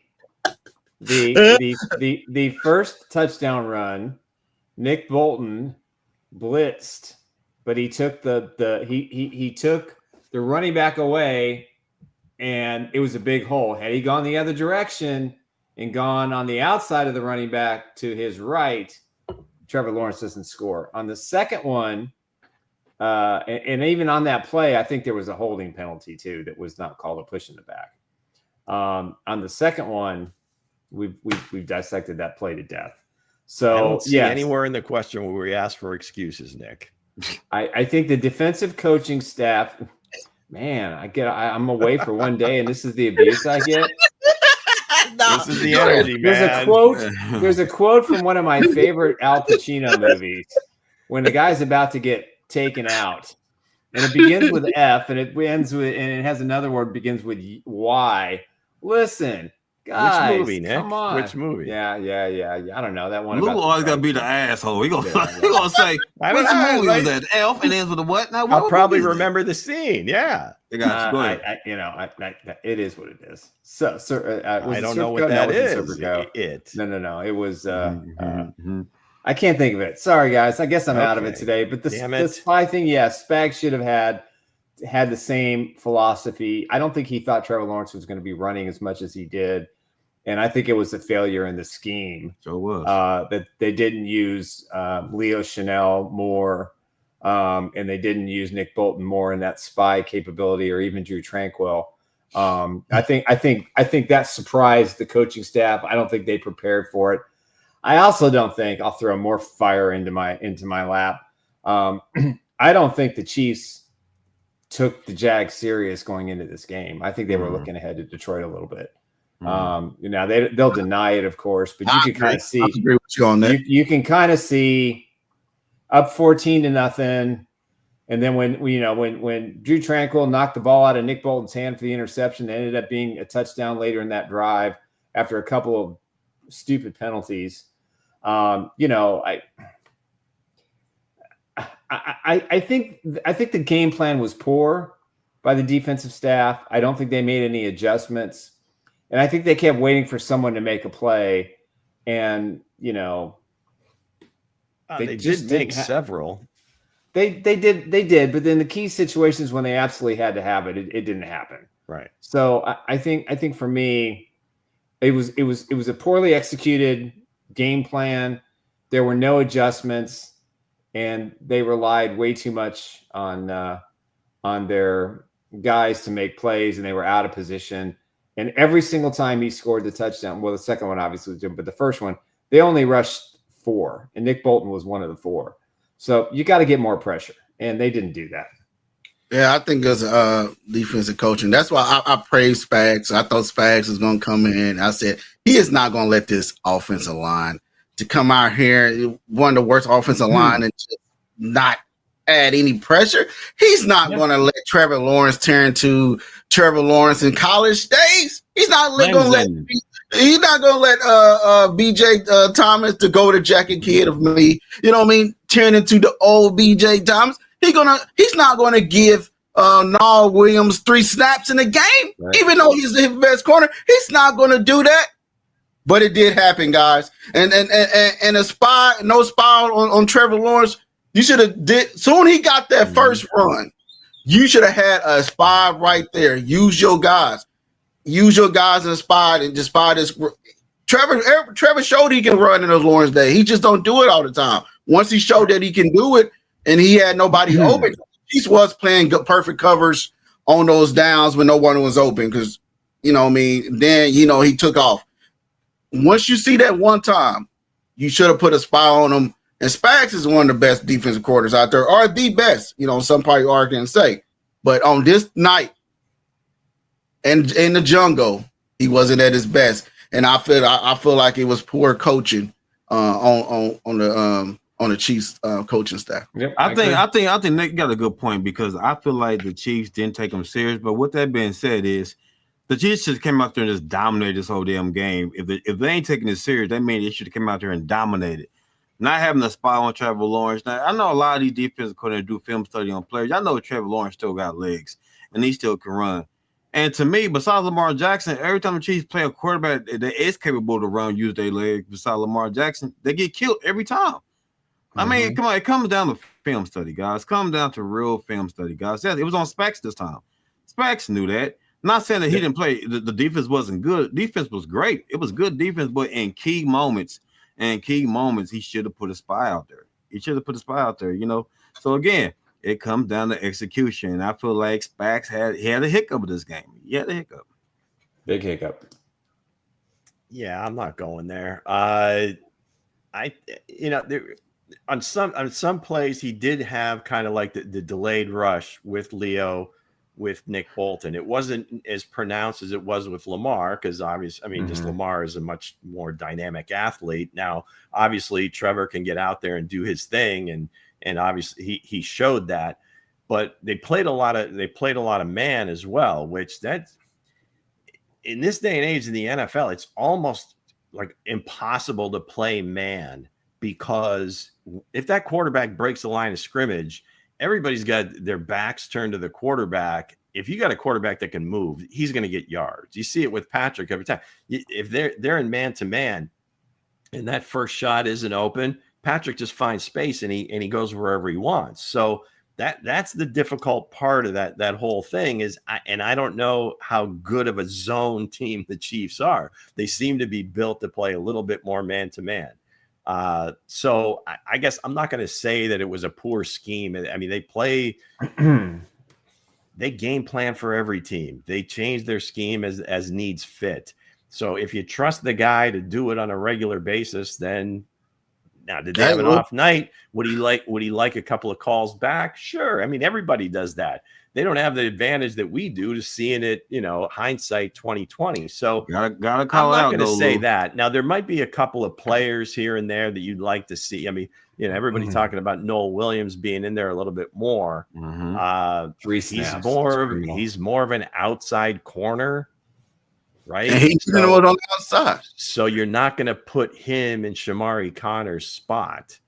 S5: The first touchdown run, Nick Bolton blitzed, but he took he took the running back away, and it was a big hole. Had he gone the other direction and gone on the outside of the running back to his right, Trevor Lawrence doesn't score. On the second one, and even on that play, I think there was a holding penalty too that was not called a push in the back. On the second one, we've dissected that play to death. So
S6: I don't see anywhere in the question where we ask for excuses, Nick.
S5: I think the defensive coaching staff, man, I'm away for one day, and this is the abuse I get.
S6: This is the energy, man.
S5: There's a quote from one of my favorite Al Pacino movies when the guy's about to get taken out, and it begins with F, and it ends with, and it has another word begins with Y. Listen, guys,
S6: which movie, Nick?
S5: Come on.
S6: Which movie?
S5: Yeah. I don't know that one.
S1: Lou always gotta be the asshole. He gonna say, "Which movie was that?" Elf, and ends with a what? Now,
S6: I'll probably remember the scene. Yeah.
S1: It
S5: is what it is. So,
S6: I don't know what that is.
S5: No. It was. I can't think of it. Sorry, guys. I guess I'm out of it today. But the spy thing, Spags should have had the same philosophy. I don't think he thought Trevor Lawrence was going to be running as much as he did, and I think it was a failure in the scheme.
S1: So it was
S5: that they didn't use Leo Chanel more. And they didn't use Nick Bolton more in that spy capability, or even Drew Tranquill. I think that surprised the coaching staff. I don't think they prepared for it. I also don't think, I'll throw more fire into my lap. I don't think the Chiefs took the Jags serious going into this game. I think they were looking ahead to Detroit a little bit. They'll deny it, of course, but you can kind of see. You can kind of see. Up 14-0, and then when Drew Tranquill knocked the ball out of Nick Bolton's hand for the interception, it ended up being a touchdown later in that drive after a couple of stupid penalties. I think the game plan was poor by the defensive staff. I don't think they made any adjustments, and I think they kept waiting for someone to make a play, and
S6: they did make several.
S5: They did, but then the key situations when they absolutely had to have it, it didn't happen.
S6: Right.
S5: So I think for me, It was a poorly executed game plan. There were no adjustments, and they relied way too much on their guys to make plays, and they were out of position. And every single time he scored the touchdown, well, the second one obviously was different, but the first one, they only rushed 4, and Nick Bolton was one of the 4. So you got to get more pressure, and they didn't do that.
S3: Yeah, I think it's defensive coaching. That's why I praised Spags. I thought Spags was going to come in. I said he is not going to let this offensive line to come out here, one of the worst offensive line, and just not add any pressure. He's not going to let Trevor Lawrence turn to Trevor Lawrence in college days. He's not going to let BJ Thomas to go to Jacket Kid of me. You know what I mean? Turn into the old BJ Thomas. He's not going to give Nall Williams 3 snaps in the game, right, even though he's his best corner. He's not going to do that. But it did happen, guys. And no spy on Trevor Lawrence. You should have did soon he got that first run. You should have had a spy right there. Use your guys. Use your guys in the spot and just spy this. Trevor showed he can run in those Lawrence days. He just don't do it all the time. Once he showed that he can do it, and he had nobody open, he was playing good, perfect covers on those downs when no one was open. Because then he took off. Once you see that one time, you should have put a spy on him. And Spags is one of the best defensive coordinators out there, or the best. Some probably argue and say, but on this night and in the jungle, he wasn't at his best. And I feel like it was poor coaching on the Chiefs coaching staff.
S1: Yep, I think Nick got a good point, because I feel like the Chiefs didn't take them serious. But with that being said, is the Chiefs just came out there and just dominated this whole damn game. If they ain't taking it serious, that means they should have come out there and dominated. Not having a spy on Trevor Lawrence. Now, I know a lot of these defensive coordinators do film study on players. I know Trevor Lawrence still got legs, and he still can run. And to me, besides Lamar Jackson, every time the Chiefs play a quarterback that is capable to run, use their legs, besides Lamar Jackson, they get killed every time. I mean, come on, it comes down to film study, guys. It comes down to real film study, guys. Yeah, it was on Spags this time. Spags knew that. Not saying that he didn't play. The defense wasn't good. Defense was great. It was good defense, but in key moments, he should have put a spy out there. So again, it comes down to execution. And I feel like Spags had a hiccup in this game. He had a hiccup.
S5: Big hiccup.
S6: Yeah, I'm not going there. On some plays he did have kind of like the delayed rush with Leo, with Nick Bolton. It wasn't as pronounced as it was with Lamar, because obviously, just Lamar is a much more dynamic athlete. Now, obviously, Trevor can get out there and do his thing, and obviously he showed that. But they played a lot of man as well, which that in this day and age in the NFL, it's almost like impossible to play man, because if that quarterback breaks the line of scrimmage, everybody's got their backs turned to the quarterback. If you got a quarterback that can move, he's going to get yards. You see it with Patrick every time. If they're in man-to-man and that first shot isn't open, Patrick just finds space and he goes wherever he wants. So that's the difficult part of that whole thing is, I don't know how good of a zone team the Chiefs are. They seem to be built to play a little bit more man-to-man. So I guess I'm not going to say that it was a poor scheme. I mean, they game plan for every team. They change their scheme as needs fit. So if you trust the guy to do it on a regular basis, then now did they have an off night? Would he like a couple of calls back? Sure. I mean, everybody does that. They don't have the advantage that we do to seeing it, hindsight 2020. So
S1: gotta call
S6: I'm
S1: out.
S6: not going to say that. Now there might be a couple of players here and there that you'd like to see. I mean, everybody's talking about Noel Williams being in there a little bit more.
S5: 3 snaps.
S6: He's more of an outside corner, right?
S3: And he's on the outside.
S6: So you're not going to put him in Shamari Connor's spot.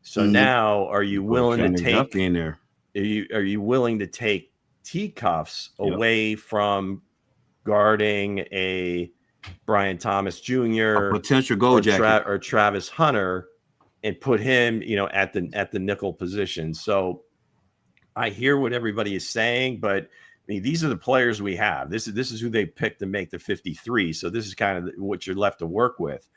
S6: So now, are you willing to take
S1: in there?
S6: Are you willing to take T-Cuffs away from guarding a Brian Thomas Jr.,
S1: a potential goal jacket,
S6: or Travis Hunter, and put him, at the nickel position? So I hear what everybody is saying, but mean, these are the players we have. This is who they picked to make the 53. So this is kind of what you're left to work with.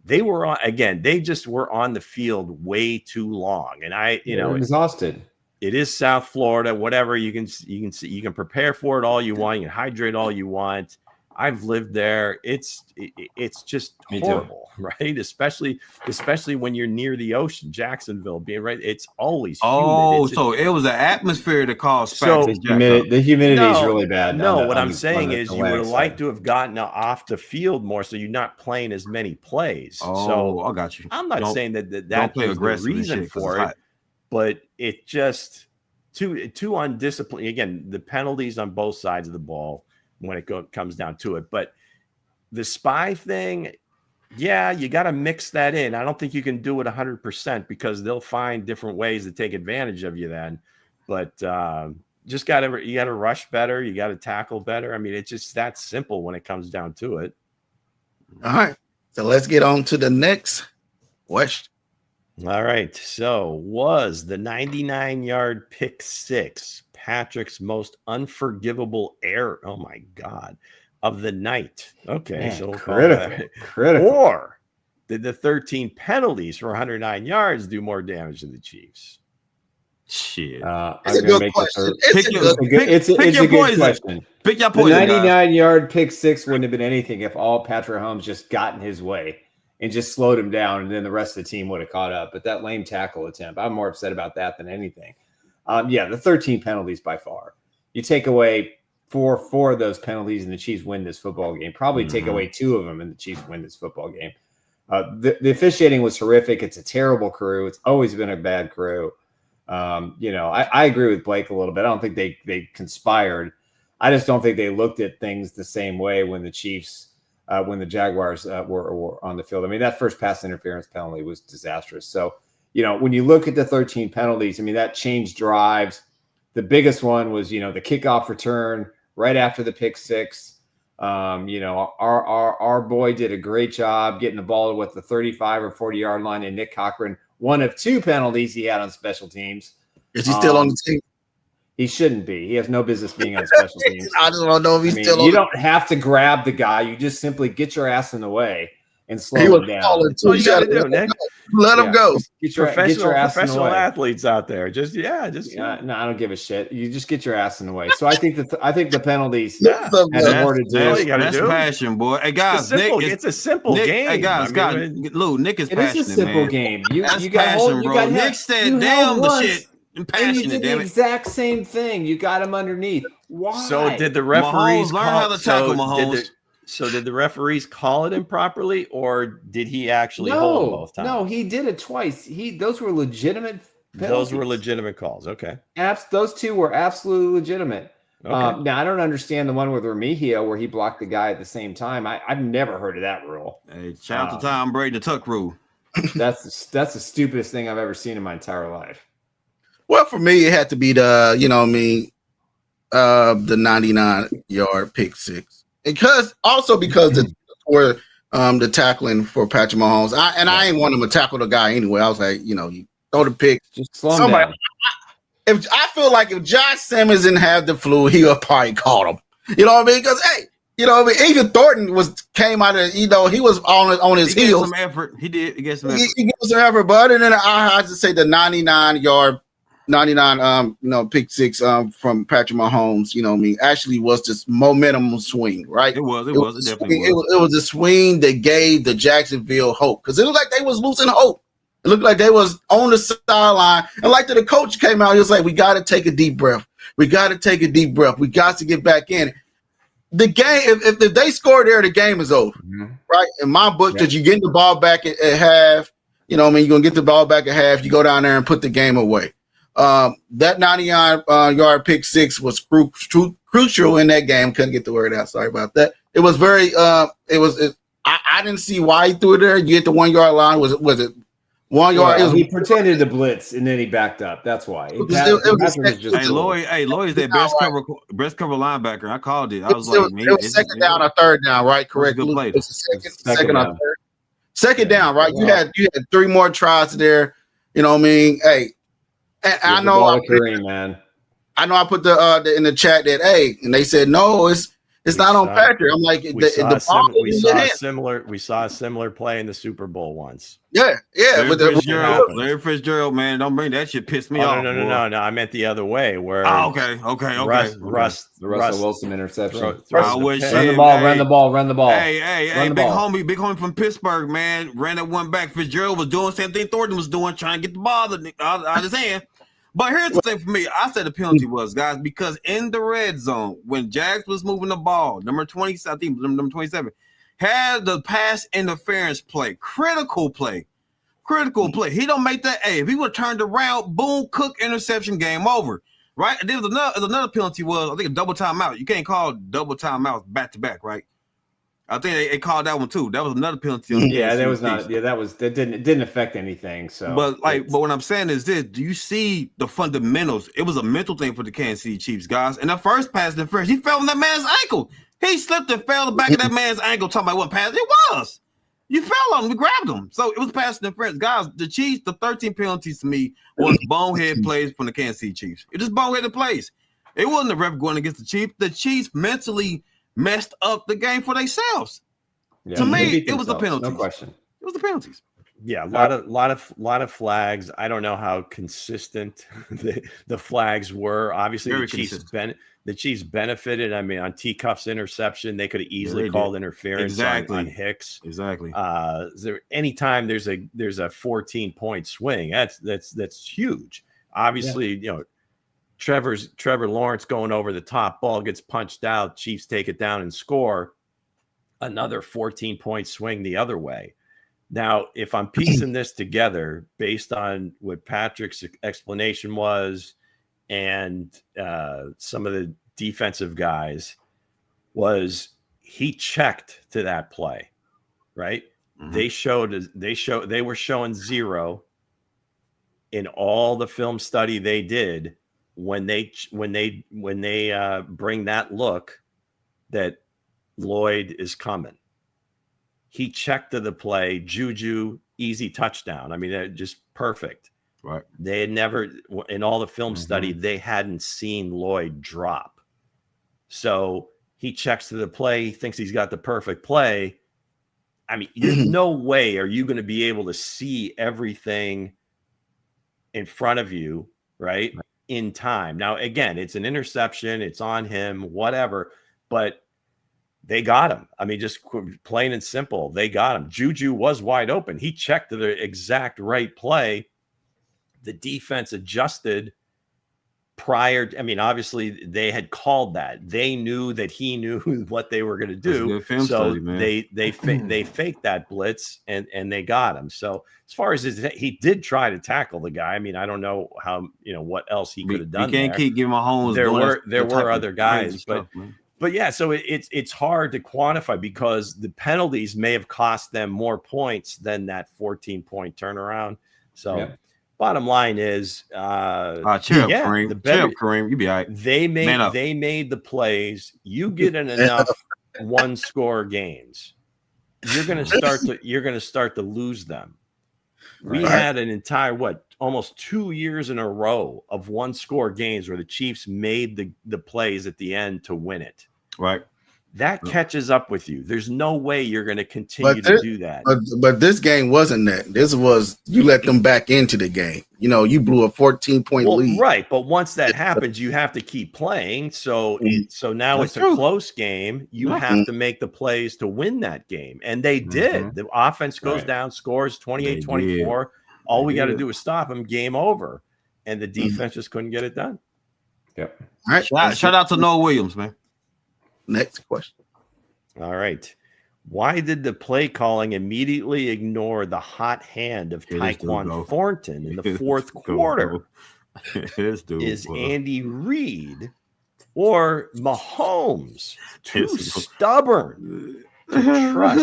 S6: They were on again. They just were on the field way too long, and
S5: they're exhausted.
S6: It is South Florida. Whatever you can prepare for it all you want. You can hydrate all you want. I've lived there. It's just horrible, right? Especially when you're near the ocean, Jacksonville, being right. It's always humid.
S1: So it was the atmosphere that caused
S6: the
S5: humidity is really bad.
S6: No, what I'm saying is you would have liked to have gotten off the field more, so you're not playing as many plays. So
S1: I got you.
S6: I'm not saying that's the reason for it, but it just too undisciplined. Again, the penalties on both sides of the ball when it comes down to it. But the spy thing, yeah, you got to mix that in. I don't think you can do it 100% because they'll find different ways to take advantage of you then. But you got to rush better. You got to tackle better. I mean, it's just that simple when it comes down to it.
S3: All right. So let's get on to the next question.
S6: All right. So was the 99-yard pick six Patrick's most unforgivable error? Oh my God, of the night. Okay,
S5: man,
S6: so
S5: critical.
S6: Or did the 13 penalties for 109 yards do more damage to the Chiefs?
S1: Shit,
S3: it's a good question.
S5: It's a good question.
S1: Pick your poison.
S5: The 99-yard pick six wouldn't have been anything if all Patrick Mahomes just got in his way and just slowed him down, and then the rest of the team would have caught up. But that lame tackle attempt, I'm more upset about that than anything. The 13 penalties by far. You take away four of those penalties and the Chiefs win this football game. Probably take away two of them and the Chiefs win this football game. The officiating was horrific. It's a terrible crew. It's always been a bad crew. I agree with Blake a little bit. I don't think they conspired. I just don't think they looked at things the same way when the Chiefs, when the Jaguars were on the field. I mean, that first pass interference penalty was disastrous. So, when you look at the 13 penalties, I mean, that changed drives. The biggest one was, the kickoff return right after the pick six. Our boy did a great job getting the ball with the 35 or 40-yard line, and Nick Cochran, one of two penalties he had on special teams.
S3: Is he still on the team?
S5: He shouldn't be. He has no business being on special teams.
S3: I just don't know if he's still on.
S5: You don't have to grab the guy. You just simply get your ass in the way and slow him down.
S6: That's all you got to do, Nick.
S3: Let him go.
S5: Get your
S6: professional athletes out there.
S5: No, I don't give a shit. You just get your ass in the way. So I think the penalties had more to do.
S1: That's passion, boy. Hey guys,
S6: it's a simple game.
S1: Hey guys, Lou, Nick is passionate.
S5: It is a simple game. You got
S1: passion, bro. Nick said, "Damn the shit."
S5: And you did the exact same thing. You got him underneath. Why?
S6: So did the referees
S1: learn how to tackle Mahomes?
S6: So did the referees call it improperly, or did he actually hold both times?
S5: No, he did it twice. Those were legitimate penalties.
S6: Those were legitimate calls. Okay.
S5: Those two were absolutely legitimate.
S6: Okay.
S5: Now, I don't understand the one with Remigio where he blocked the guy at the same time. I've never heard of that rule.
S1: Hey, shout out to Tom Brady, the tuck rule.
S5: That's the stupidest thing I've ever seen in my entire life.
S3: Well, for me, it had to be the 99-yard pick six. Because the tackling for Patrick Mahomes. I ain't want him to tackle the guy anyway. I was like, you throw the pick.
S5: Just slow him down.
S3: I feel like if Josh Simmons didn't have the flu, he would probably caught him. You know what I mean? Because even Thornton came out of he was on his heels.
S1: Some effort. He did. He gave some effort.
S3: He gave some effort, but other than that, I have to say the 99-yard. 99 pick six from Patrick Mahomes, actually was this momentum swing, right?
S1: It definitely was.
S3: It was a swing that gave the Jacksonville hope because it looked like they was losing hope. It looked like they was on the sideline, and like the coach came out, he was like, "We got to take a deep breath. We got to take a deep breath. We got to get back in." The game, if they score there, the game is over, right? In my book, because you get the ball back at half, you're gonna get the ball back at half. You go down there and put the game away. That 99-yard pick six was crucial in that game. Couldn't get the word out. Sorry about that. It was very. I didn't see why he threw it there. You get the 1 yard line. Was it 1 yard?
S5: Well, he pretended to blitz and then he backed up. That's why.
S1: Lloyd's their best cover linebacker. I called it. I was
S3: it was second down or third down, right? Correct.
S1: Good play.
S3: It was second or third. Second down, right? You had 3 more tries there. You know what I mean? Hey. And I know
S5: Kareem, man.
S3: I know I put the in the chat that and they said no, it's not on Patrick. I'm like,
S6: we saw a similar play in the Super Bowl once.
S3: Yeah.
S1: Larry Fitzgerald, man, don't bring that shit. Pissed me off.
S6: No. I meant the other way. Where
S1: okay.
S5: The Russell Wilson interception.
S4: Run the ball.
S1: Hey, big homie from Pittsburgh, man, ran that one back. Fitzgerald was doing the same thing Thornton was doing, trying to get the ball out of his hand. But here's the thing for me. I said the penalty was, guys, because in the red zone, when Jags was moving the ball, number 20, I think number 27, had the pass interference play, critical play. He don't make that. If he would have turned around, boom, Cook interception, game over. Right? There was another penalty was, I think, a double timeout. You can't call double timeouts back to back, right? I think they called that one too. That was another penalty.
S5: That didn't affect anything. So,
S1: but what I'm saying is this: do you see the fundamentals? It was a mental thing for the Kansas City Chiefs, guys. And the first pass interference, he fell on that man's ankle. He slipped and fell the back of that man's ankle. Talking about what pass it was. You fell on him. We grabbed him. So it was pass interference, guys. The Chiefs, the 13 penalties to me was bonehead plays from the Kansas City Chiefs. It just boneheaded plays. It wasn't the ref going against the Chiefs. The Chiefs mentally messed up the game for themselves. Yeah, to me, it was the penalties.
S5: No question.
S1: It was the penalties.
S6: Yeah, a lot of flags. I don't know how consistent the flags were. Obviously, the Chiefs benefited. I mean, on T-Cuff's interception, they could have easily called interference on Hicks.
S1: Exactly.
S6: Anytime there's a 14-point swing, that's huge. Obviously, Trevor Lawrence going over the top, ball gets punched out, Chiefs take it down and score. Another 14-point swing the other way. Now, if I'm piecing this together based on what Patrick's explanation was and some of the defensive guys, was he checked to that play, right? Mm-hmm. They were showing 0 in all the film study they did when they bring that look that Lloyd is coming. He checked to the play, Juju, easy touchdown. I mean, they're just perfect.
S1: Right.
S6: They had never, in all the film study, they hadn't seen Lloyd drop. So he checks to the play, he thinks he's got the perfect play. I mean, there's no way are you going to be able to see everything in front of you, right? In time. Now, again, it's an interception, it's on him, whatever, but they got him. I mean, just plain and simple, they got him. Juju was wide open. He checked to the exact right play. The defense adjusted prior. I mean, obviously they had called that. They knew that he knew what they were going to do. So they faked that blitz and they got him. So as far as he did try to tackle the guy. I mean, I don't know how, what else he could have done.
S1: You can't keep giving Mahomes.
S6: There were other guys, but yeah, so it's hard to quantify because the penalties may have cost them more points than that 14-point turnaround. So bottom line is,
S1: Kareem, you be all right.
S6: They made the plays. You get in enough one-score games, you're going to start to lose them. We had an entire almost 2 years in a row of one-score games where the Chiefs made the plays at the end to win it.
S1: Right.
S6: That catches up with you. There's no way you're going to continue to do that.
S3: But this game wasn't that. This was you let them back into the game. You blew a 14-point lead.
S6: Right. But once that happens, you have to keep playing. So now it's a close game. You have to make the plays to win that game. And they did. The offense goes down, scores 28-24. All we got to do is stop them. Game over. And the defense just couldn't get it done.
S5: Yep.
S3: All right.
S1: Shout out to Noah Williams, man.
S3: Next question.
S6: All right. Why did the play calling immediately ignore the hot hand of Tyquan Thornton in the fourth quarter? Is Andy Reid or Mahomes too stubborn to trust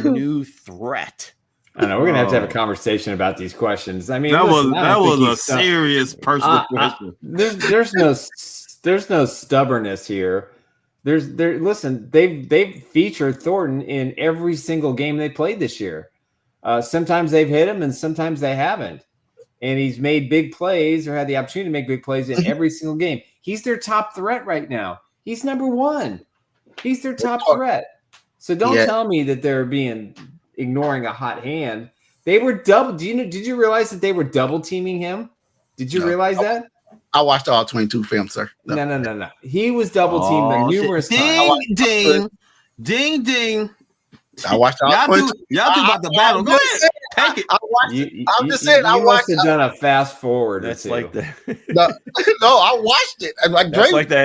S6: a new threat?
S5: I don't know. We're gonna have a conversation about these questions. I mean,
S1: that was a serious personal question.
S5: There's no stubbornness here. Listen, they've featured Thornton in every single game they played this year. Sometimes they've hit him and sometimes they haven't. And he's made big plays or had the opportunity to make big plays in every single game. He's their top threat right now. He's number one. He's their top threat. So don't tell me that they're ignoring a hot hand. They were double. Did you realize that they were double teaming him? Did you realize that?
S3: I watched all 22 films, sir.
S5: No. He was double teamed numerous times.
S1: Ding, ding.
S3: I watched all 22.
S1: Y'all do about the battle. Go ahead. Take it.
S3: I watched I'm just saying. I
S5: must have done a fast forward.
S6: That's like the
S3: no, I watched it.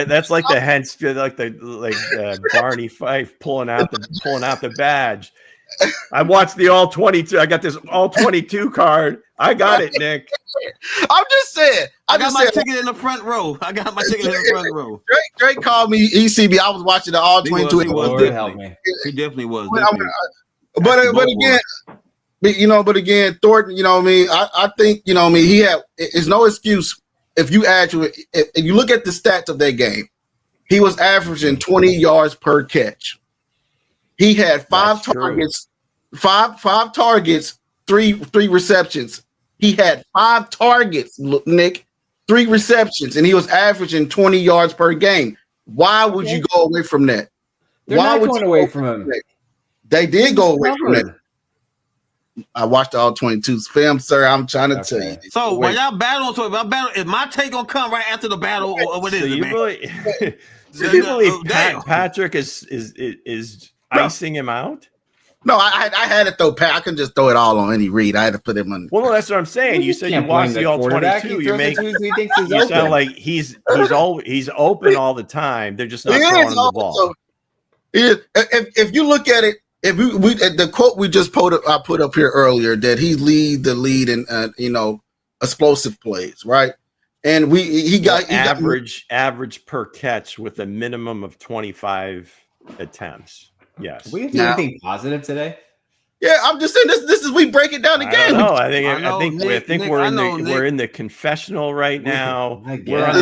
S6: That's like the hence like Barney Fife pulling out the badge. I watched the all 22. I got this all 22 card. I got it, Nick.
S3: I'm just saying.
S1: I got my ticket in the front row. Drake
S3: called me ECB. I was watching the all 22.
S1: He definitely was.
S3: But again, Thornton, I think, he had, it's no excuse if you look at the stats of that game, he was averaging 20 yards per catch. He had five targets, three receptions. He had 5 targets, Nick, 3 receptions, and he was averaging 20 yards per game. Why would you go away from that?
S5: They're not going away from him.
S3: They did go away from that. I watched all 22 film, sir. I'm trying to tell you.
S1: So when y'all battle, is my take gonna come right after the battle, or what is it, man?
S6: Do you believe Patrick is icing him out?
S3: No, I had to throw Pat. I couldn't just throw it all on any read. I had to put him on.
S6: Well, no, that's what I'm saying. You said you watched the all 22. You sound like he's open all the time. They're just not throwing him the ball.
S3: So, if you look at it, the quote we just put up here earlier that he lead in explosive plays, right? And he got
S6: average per catch with a minimum of 25 attempts. Yes.
S5: We have to do anything positive today.
S3: Yeah, I'm just saying this is we break it down again.
S6: I think we're in the confessional right now. We're on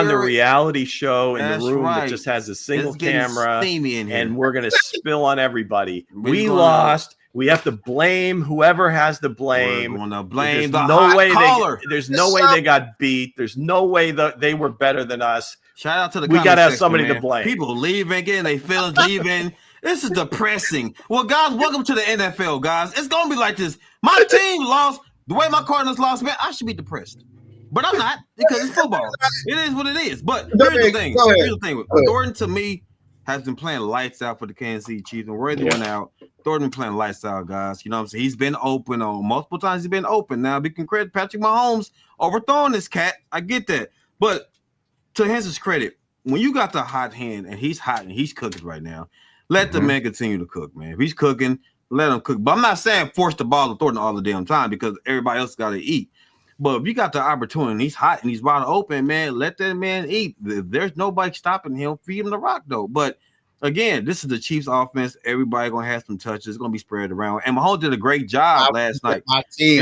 S6: the reality show in the room that just has a single camera, and we're gonna spill on everybody. We lost. We have to blame whoever has the blame.
S1: We're gonna blame
S6: There's no way they got beat. There's no way that they were better than us.
S1: Shout out to the
S6: we gotta have somebody to blame.
S1: People leaving, getting their feelings leaving. This is depressing. Well, guys, welcome to the NFL, guys. It's gonna be like this. My team lost. The way my Cardinals lost, man, I should be depressed. But I'm not, because it's football. It is what it is. But here's the thing. Thornton, to me, has been playing lights out for the Kansas City Chiefs. And Worthy went out. Thornton been playing lights out, guys. You know what I'm saying? He's been open on multiple times. He's been open. Now, we can credit Patrick Mahomes overthrowing this cat. I get that. But to his credit, when you got the hot hand and he's hot and he's cooking right now, let the man continue to cook, man. If he's cooking, let him cook. But I'm not saying force the ball to Thornton all the damn time because everybody else got to eat. But if you got the opportunity and he's hot and he's wide open, man, let that man eat. There's nobody stopping him. Feed him the rock, though. But, again, this is the Chiefs offense. Everybody going to have some touches. It's going to be spread around. And Mahomes did a great job last night. He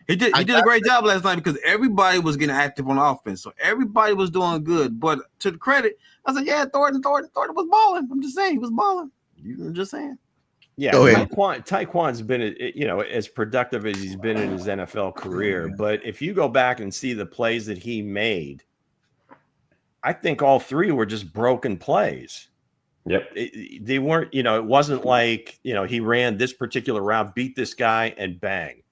S1: did a great job last night because everybody was getting active on offense. So everybody was doing good. But to the credit, I said, yeah, Thornton was balling. I'm just saying, he was balling. I'm just saying.
S6: Yeah, Tyquan's been, as productive as he's been in his NFL career. But if you go back and see the plays that he made, I think all 3 were just broken plays.
S5: Yep.
S6: They weren't, it wasn't like, he ran this particular route, beat this guy, and bang.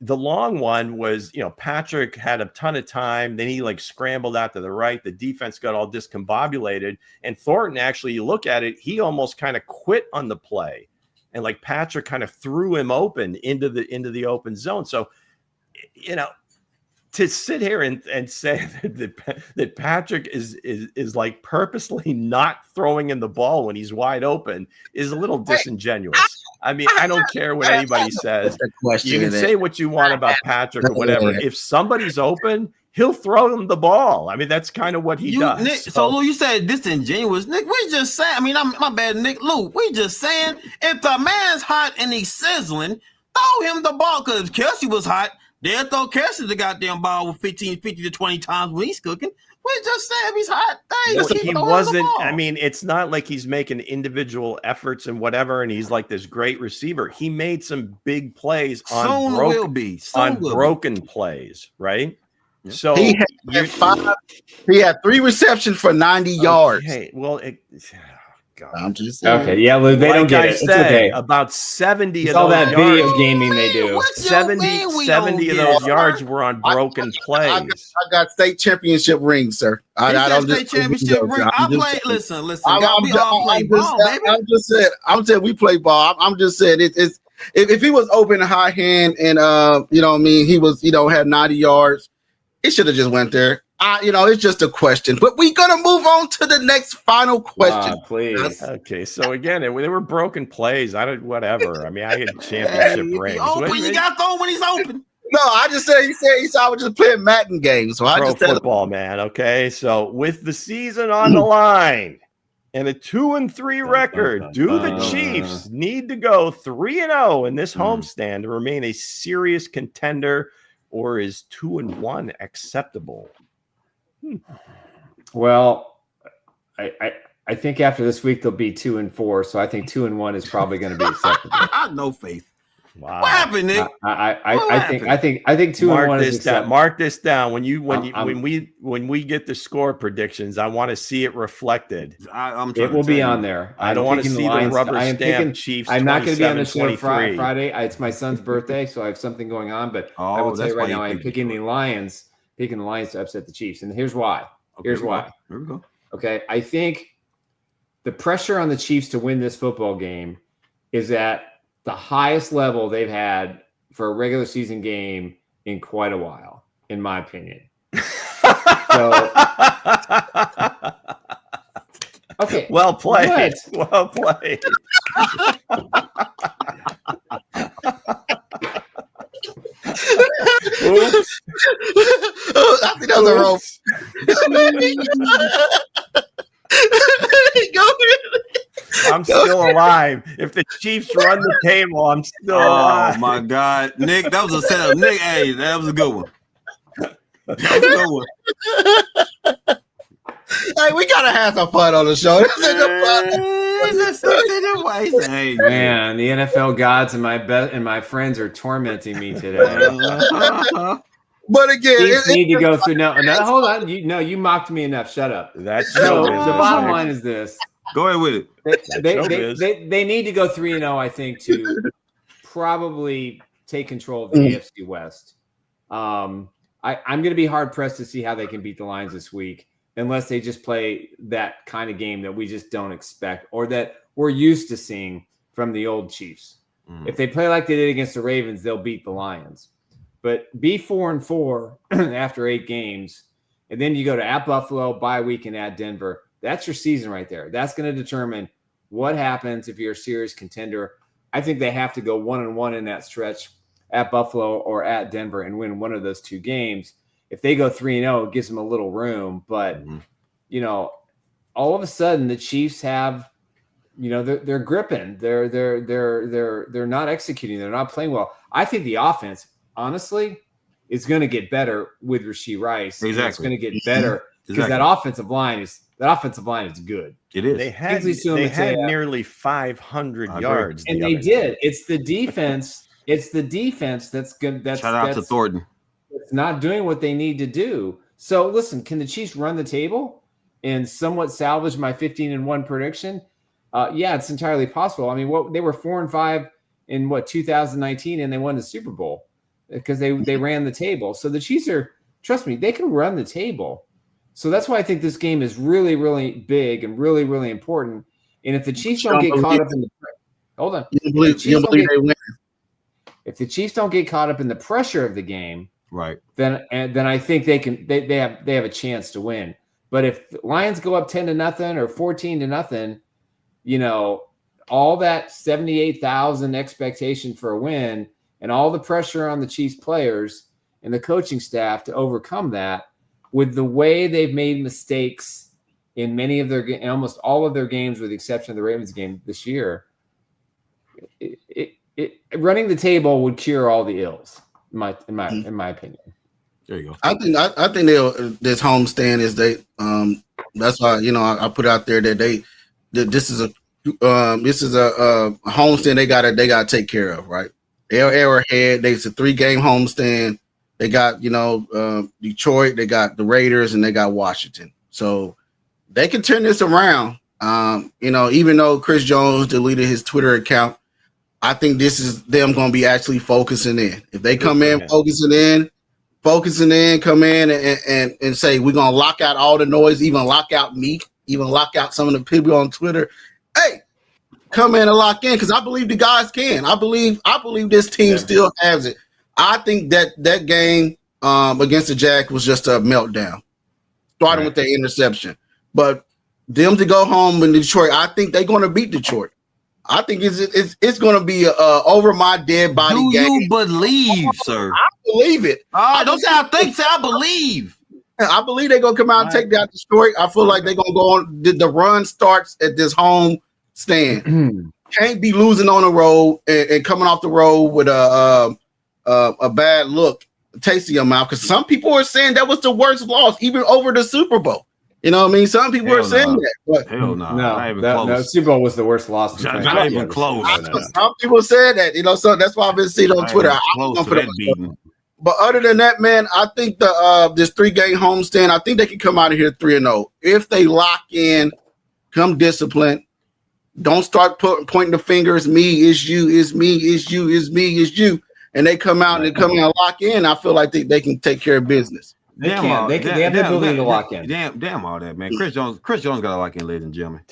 S6: The long one was, Patrick had a ton of time. Then he scrambled out to the right. The defense got all discombobulated. And Thornton, actually, you look at it, he almost kind of quit on the play. And Patrick kind of threw him open into the open zone. So, to sit here and say that Patrick is purposely not throwing in the ball when he's wide open is a little disingenuous. I mean, I don't care what anybody says. You can say what you want about Patrick or whatever. If somebody's open, he'll throw them the ball. I mean, that's kind of what he does.
S1: Nick, so Lou, you said disingenuous. Nick, we just saying, my bad, Nick. Lou, we just saying, if the man's hot and he's sizzling, throw him the ball. Because if Kelsey was hot, they'll throw Kelsey the goddamn ball with 50 to 20 times when he's cooking. We just said if he's hot.
S6: He wasn't. I mean, it's not like he's making individual efforts and whatever, and he's like this great receiver. He made some big plays on broken plays, right? So
S3: he had 3 receptions for 90 yards.
S6: Okay, well, God.
S3: I'm just saying.
S5: Okay, yeah, Lou, they don't get it. It's okay.
S6: About 70
S5: It's
S6: of
S5: all
S6: those
S5: that
S6: yards.
S5: video gaming they do.
S6: 70 of those yards were on broken plays.
S3: I got state championship rings, sir. I don't
S1: state
S3: just
S1: championship ring. I play. Listen. We all play ball, baby.
S3: I'm just saying we play ball. I'm just saying it's if he was open high hand and you know what I mean, he was had 90 yards, it should have just went there. It's just a question, but we're gonna move on to the next final question.
S5: Please.
S6: Okay, so again, they were broken plays. Whatever. I mean, I get championship rings.
S1: You got to throw when he's open.
S3: No, I just said he said I was just playing Madden games. So I
S6: Pro
S3: just said
S6: football, man. Okay, so with the season on the line and a 2-3 record, do the Chiefs need to go 3-0 in this homestand to remain a serious contender, or is 2-1 acceptable?
S5: Well, I think after this week they'll be 2-4, so I think 2-1 is probably going to be acceptable.
S1: I have no faith.
S6: Wow.
S1: What happened, Nick?
S5: I think 2-1 is acceptable.
S6: Mark this down. When we get the score predictions, I want to see it reflected.
S5: It will be on there.
S6: I don't want to see the rubber stamp Chiefs.
S5: I'm not going to be on the show Friday. It's my son's birthday, so I have something going on. But I will tell you right now, I'm picking the Lions to upset the Chiefs, and here's why. Here's why.
S1: Here we go.
S5: Okay, I think the pressure on the Chiefs to win this football game is at the highest level they've had for a regular season game in quite a while, in my opinion. So, okay.
S6: Well played. Well played.
S3: Oops. I think that was a wrong. Go ahead.
S6: I'm still alive. If the Chiefs run the table, I'm still alive.
S1: Oh my God, Nick, that was a setup. Nick, hey, that was a good one. That was a good one.
S3: Hey, we gotta have some fun on the show.
S5: Hey, man, the NFL gods and my friends are tormenting me today.
S3: But again,
S5: Chiefs need to go through. No, hold on. You mocked me enough. Shut up.
S6: That's
S5: so. The bottom line is this.
S1: Go ahead with
S5: it. They need to go 3-0, I think, to probably take control of the AFC West. I'm going to be hard pressed to see how they can beat the Lions this week, unless they just play that kind of game that we just don't expect, or that we're used to seeing from the old Chiefs. If they play like they did against the Ravens, they'll beat the Lions. But be 4-4 after 8 games, and then you go to at Buffalo, bye week, and at Denver. That's your season right there. That's going to determine what happens if you're a serious contender. I think they have to go 1-1 in that stretch at Buffalo or at Denver and win one of those 2 games. If they go 3-0, it gives them a little room. But, all of a sudden the Chiefs have, they're gripping. They're not executing. They're not playing well. I think the offense, honestly, is going to get better with Rashee Rice.
S1: Exactly.
S5: It's going to get better because that offensive line is good.
S1: It is.
S6: They had nearly 500 yards,
S5: and they did. It's the defense. It's the defense that's good.
S1: Shout out to Thornton.
S5: It's not doing what they need to do. So listen, can the Chiefs run the table and somewhat salvage my 15-1 prediction? Yeah, it's entirely possible. I mean, they were 4-5 in 2019, and they won the Super Bowl because they ran the table. So the Chiefs trust me, they can run the table. So that's why I think this game is really, really big and really, really important. And if the Chiefs don't get caught up in the hold on, if the Chiefs don't get caught up in the pressure of the game,
S1: right,
S5: then I think they have a chance to win. But if the Lions go up 10-0 or 14-0, all that 78,000 expectation for a win and all the pressure on the Chiefs players and the coaching staff to overcome that, with the way they've made mistakes in many of in almost all of their games, with the exception of the Ravens game this year, running the table would cure all the ills, in my opinion.
S1: There you go.
S3: I think this homestand is that's why I put out there that this is a homestand they gotta take care of, right? They're arrowhead. It's a 3-game homestand. They got, Detroit, they got the Raiders, and they got Washington. So they can turn this around. Even though Chris Jones deleted his Twitter account, I think this is them going to be actually focusing in. If they come in, focusing in, come in and say, we're going to lock out all the noise, even lock out me, even lock out some of the people on Twitter. Hey, come in and lock in, because I believe the guys can. I believe this team still has it. I think that game against the Jags was just a meltdown, starting with the interception. But them to go home in Detroit, I think they're going to beat Detroit. I think it's going to be a over my dead body game.
S1: Do you believe, sir?
S3: I believe it.
S1: Don't say I think, say I believe.
S3: I believe they're going to come out and take down Detroit. I feel like they're going to go on. The run starts at this home stand. Can't be losing on the road and coming off the road with a bad look, taste in your mouth. Because some people are saying that was the worst loss, even over the Super Bowl. You know what I mean? Some people are saying that. But
S1: hell no. Not even close.
S5: No, Super Bowl was the worst loss.
S1: Not even close.
S3: Some people said that, so that's why I've been seeing on Twitter. But other than that, man, I think this 3-game homestand, I think they can come out of here 3-0. If they lock in, come disciplined, don't start pointing the fingers, me, is you, is me, is you, is me, is you, and they come out and lock in, I feel like they can take care of business.
S5: They have the ability to lock in.
S1: Damn all that, man. Chris Jones got to lock in, ladies and gentlemen.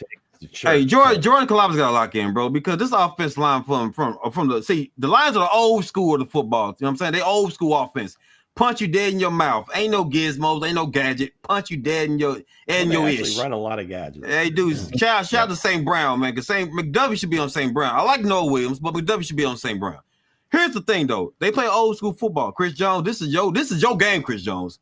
S1: Hey, Jordan Calaba's got to lock in, bro, because this offense line from the Lions are the old school of the football. You know what I'm saying? They old school offense. Punch you dead in your mouth. Ain't no gizmos, ain't no gadget. Punch you dead in your ish.
S6: Run a lot of gadgets.
S1: Hey, dude, shout out to St. Brown, man. Because McDuffie should be on St. Brown. I like Noah Williams, but McDuffie should be on St. Brown. Here's the thing, though. They play old school football. Chris Jones, this is your game, Chris Jones.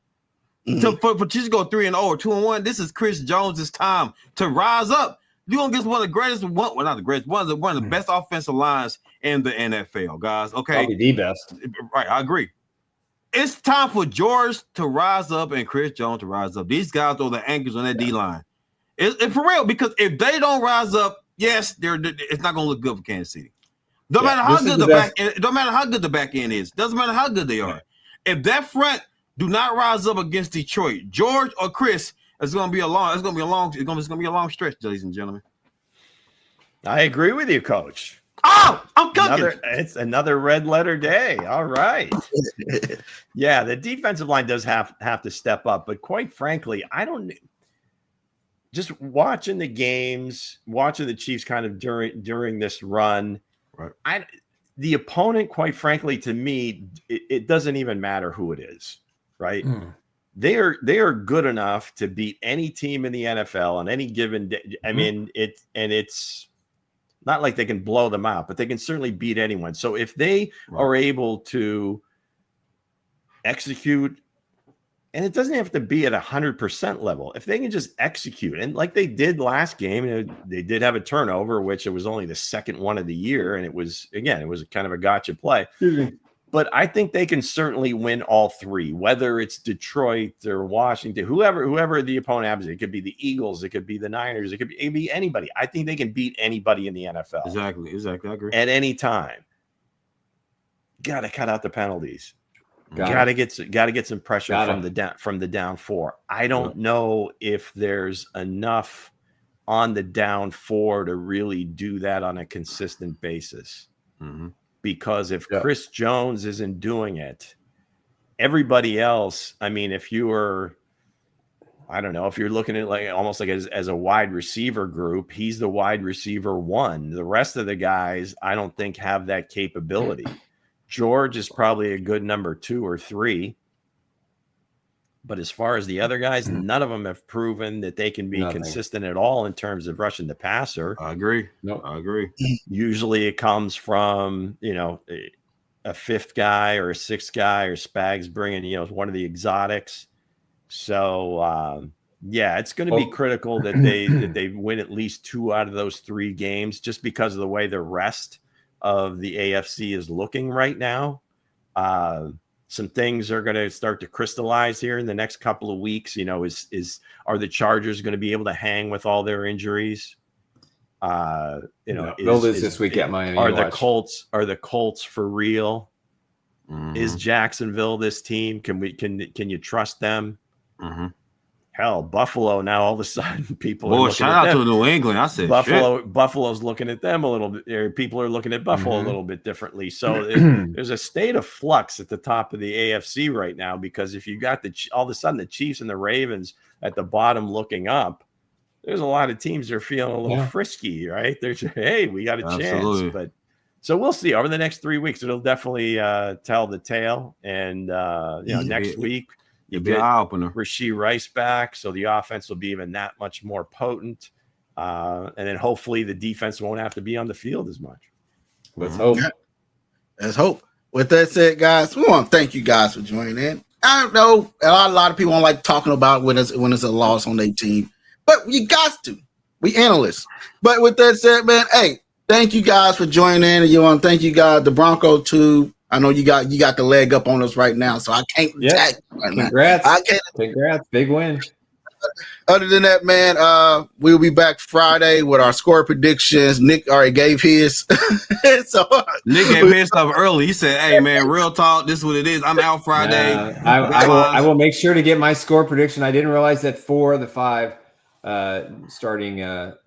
S1: For you to go 3-0 or 2-1, this is Chris Jones' time to rise up. You're gonna get one of the greatest, one of the best offensive lines in the NFL, guys. Okay,
S5: probably the best.
S1: Right, I agree. It's time for George to rise up and Chris Jones to rise up. These guys are the anchors on that D line. It's for real, because if they don't rise up, yes, it's not gonna look good for Kansas City. Don't matter how good the back end is. Doesn't matter how good they are. If that front do not rise up against Detroit, George or Chris, it's gonna be a long stretch, ladies and gentlemen.
S6: I agree with you, Coach.
S1: Oh, I'm cooking.
S6: It's another red letter day. All right. Yeah, the defensive line does have to step up, but quite frankly, I don't. Just watching the games, watching the Chiefs kind of during this run, right? The opponent, quite frankly, to me, it doesn't even matter who it is. Right. They are good enough to beat any team in the NFL on any given day. I mean, it's not like they can blow them out, but they can certainly beat anyone. So if they are able to execute, and it doesn't have to be at 100% level, if they can just execute, and like they did last game, they did have a turnover, which it was only the second one of the year, and it was kind of a gotcha play. But I think they can certainly win all three, whether it's Detroit or Washington, whoever the opponent happens. It could be the Eagles, it could be the Niners, it could be anybody. I think they can beat anybody in the NFL.
S1: Exactly. I agree.
S6: At any time. Got to cut out the penalties. Got to get some pressure from the down four. I don't know if there's enough on the down four to really do that on a consistent basis. Mm-hmm. Because if Chris Jones isn't doing it, everybody else, I mean, if you're looking at like almost like as a wide receiver group, he's the wide receiver one. The rest of the guys, I don't think have that capability. George is probably a good number 2 or 3. But as far as the other guys, none of them have proven that they can be consistent at all in terms of rushing the passer.
S1: I agree. I agree.
S6: Usually it comes from, a fifth guy or a sixth guy, or Spags bringing, one of the exotics. So, it's going to be critical that they win at least 2 out of those 3 games, just because of the way the rest of the AFC is looking right now. Some things are going to start to crystallize here in the next couple of weeks. Are the Chargers going to be able to hang with all their injuries?
S5: They'll lose this week at Miami.
S6: Are the Colts for real? Is Jacksonville this team? Can you trust them?
S1: Mm-hmm.
S6: Hell, Buffalo now all of a sudden people
S1: Boy,
S6: are
S1: shout out to New England. I said
S6: Buffalo's looking at them a little bit, or people are looking at Buffalo a little bit differently. So there's a state of flux at the top of the AFC right now, because if you got all of a sudden the Chiefs and the Ravens at the bottom looking up, there's a lot of teams that are feeling a little frisky, right? There's, hey, we got a chance. But so we'll see over the next 3 weeks. It'll definitely tell the tale. And next week you get Rashee Rice back, so the offense will be even that much more potent. And then hopefully the defense won't have to be on the field as much.
S5: Let's hope.
S3: Let's hope. With that said, guys, we want to thank you guys for joining in. I know a lot of people don't like talking about when it's a loss on their team, but you got to. We analysts. But with that said, man, hey, thank you guys for joining in. And you want to thank you guys, the Bronco too. I know you got the leg up on us right now, so I can't attack you right
S5: Congrats.
S3: now.
S5: Congrats. Big win.
S3: Other than that, man, we'll be back Friday with our score predictions. Nick already gave his. So
S1: Nick gave his stuff early. He said, "Hey, man, real talk. This is what it is. I'm out Friday.
S5: I will make sure to get my score prediction. I didn't realize that 4 of the 5 starting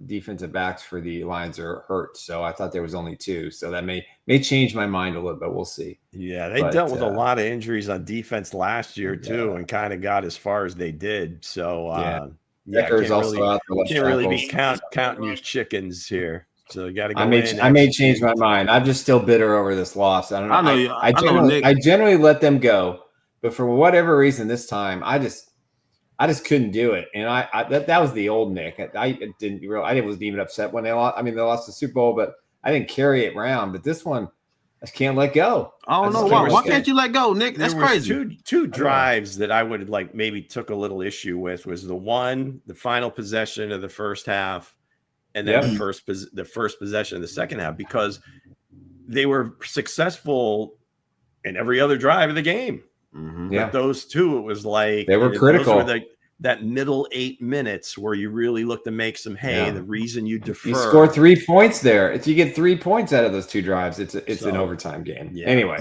S5: defensive backs for the Lions are hurt, so I thought there was only 2. So that may change my mind a little bit. We'll see.
S6: Yeah, they dealt with a lot of injuries on defense last year too, and kind of got as far as they did. So can't really be counting your chickens here. So you got to go.
S5: I may change my mind. I'm just still bitter over this loss. I don't know. I generally let them go, but for whatever reason this time, I just couldn't do it. And that was the old Nick. I wasn't even upset when they lost. I mean, they lost the Super Bowl, but I didn't carry it around. But this one, I just can't let go.
S1: I don't know why. Why can't you let go, Nick? That's crazy.
S6: Two drives that I would maybe took a little issue with was the final possession of the first half, and then the first possession of the second half, because they were successful in every other drive of the game.
S1: Mm-hmm.
S6: But those two, it was like
S5: they were critical.
S6: That middle 8 minutes where you really look to make some hay. The reason you defer,
S5: you score 3 points there. If you get 3 points out of those 2 drives, it's an overtime game. Yeah. Anyway,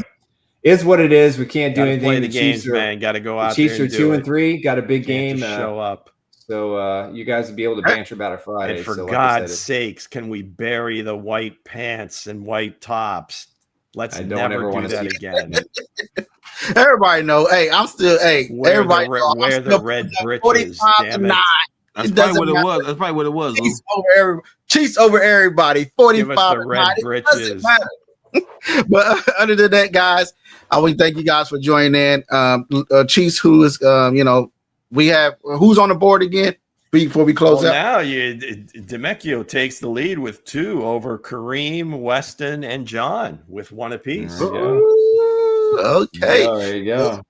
S5: is what it is. We can't do anything.
S6: Play the games, man. Got to go out.
S5: The Chiefs
S6: are
S5: 2 and 3. Got a big game.
S6: Show up.
S5: So you guys will be able to banter about it Friday.
S6: And for God's sakes, can we bury the white pants and white tops? Let's never do that again.
S3: Everybody know. Hey, I'm still. Hey, everybody
S6: wear the red britches. 45-9.
S1: That's probably what it was. That's probably what it was.
S3: Chiefs over everybody. 45
S6: the red britches.
S3: But other than that, guys, I want to thank you guys for joining in. Chiefs, who is we have who's on the board again before we close out.
S6: Now Demecchio takes the lead with 2 over Kareem, Weston, and John with 1 apiece.
S3: Okay.
S5: There you go.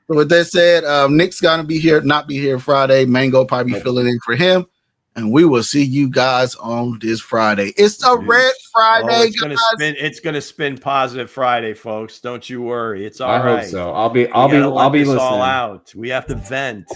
S3: With that said, Nick's gonna not be here Friday. Mango probably filling in for him, and we will see you guys on this Friday. It's a Red Friday.
S6: It's gonna spin positive Friday, folks. Don't you worry. It's all right.
S5: I hope so. I'll be listening.
S6: All out. We have to vent.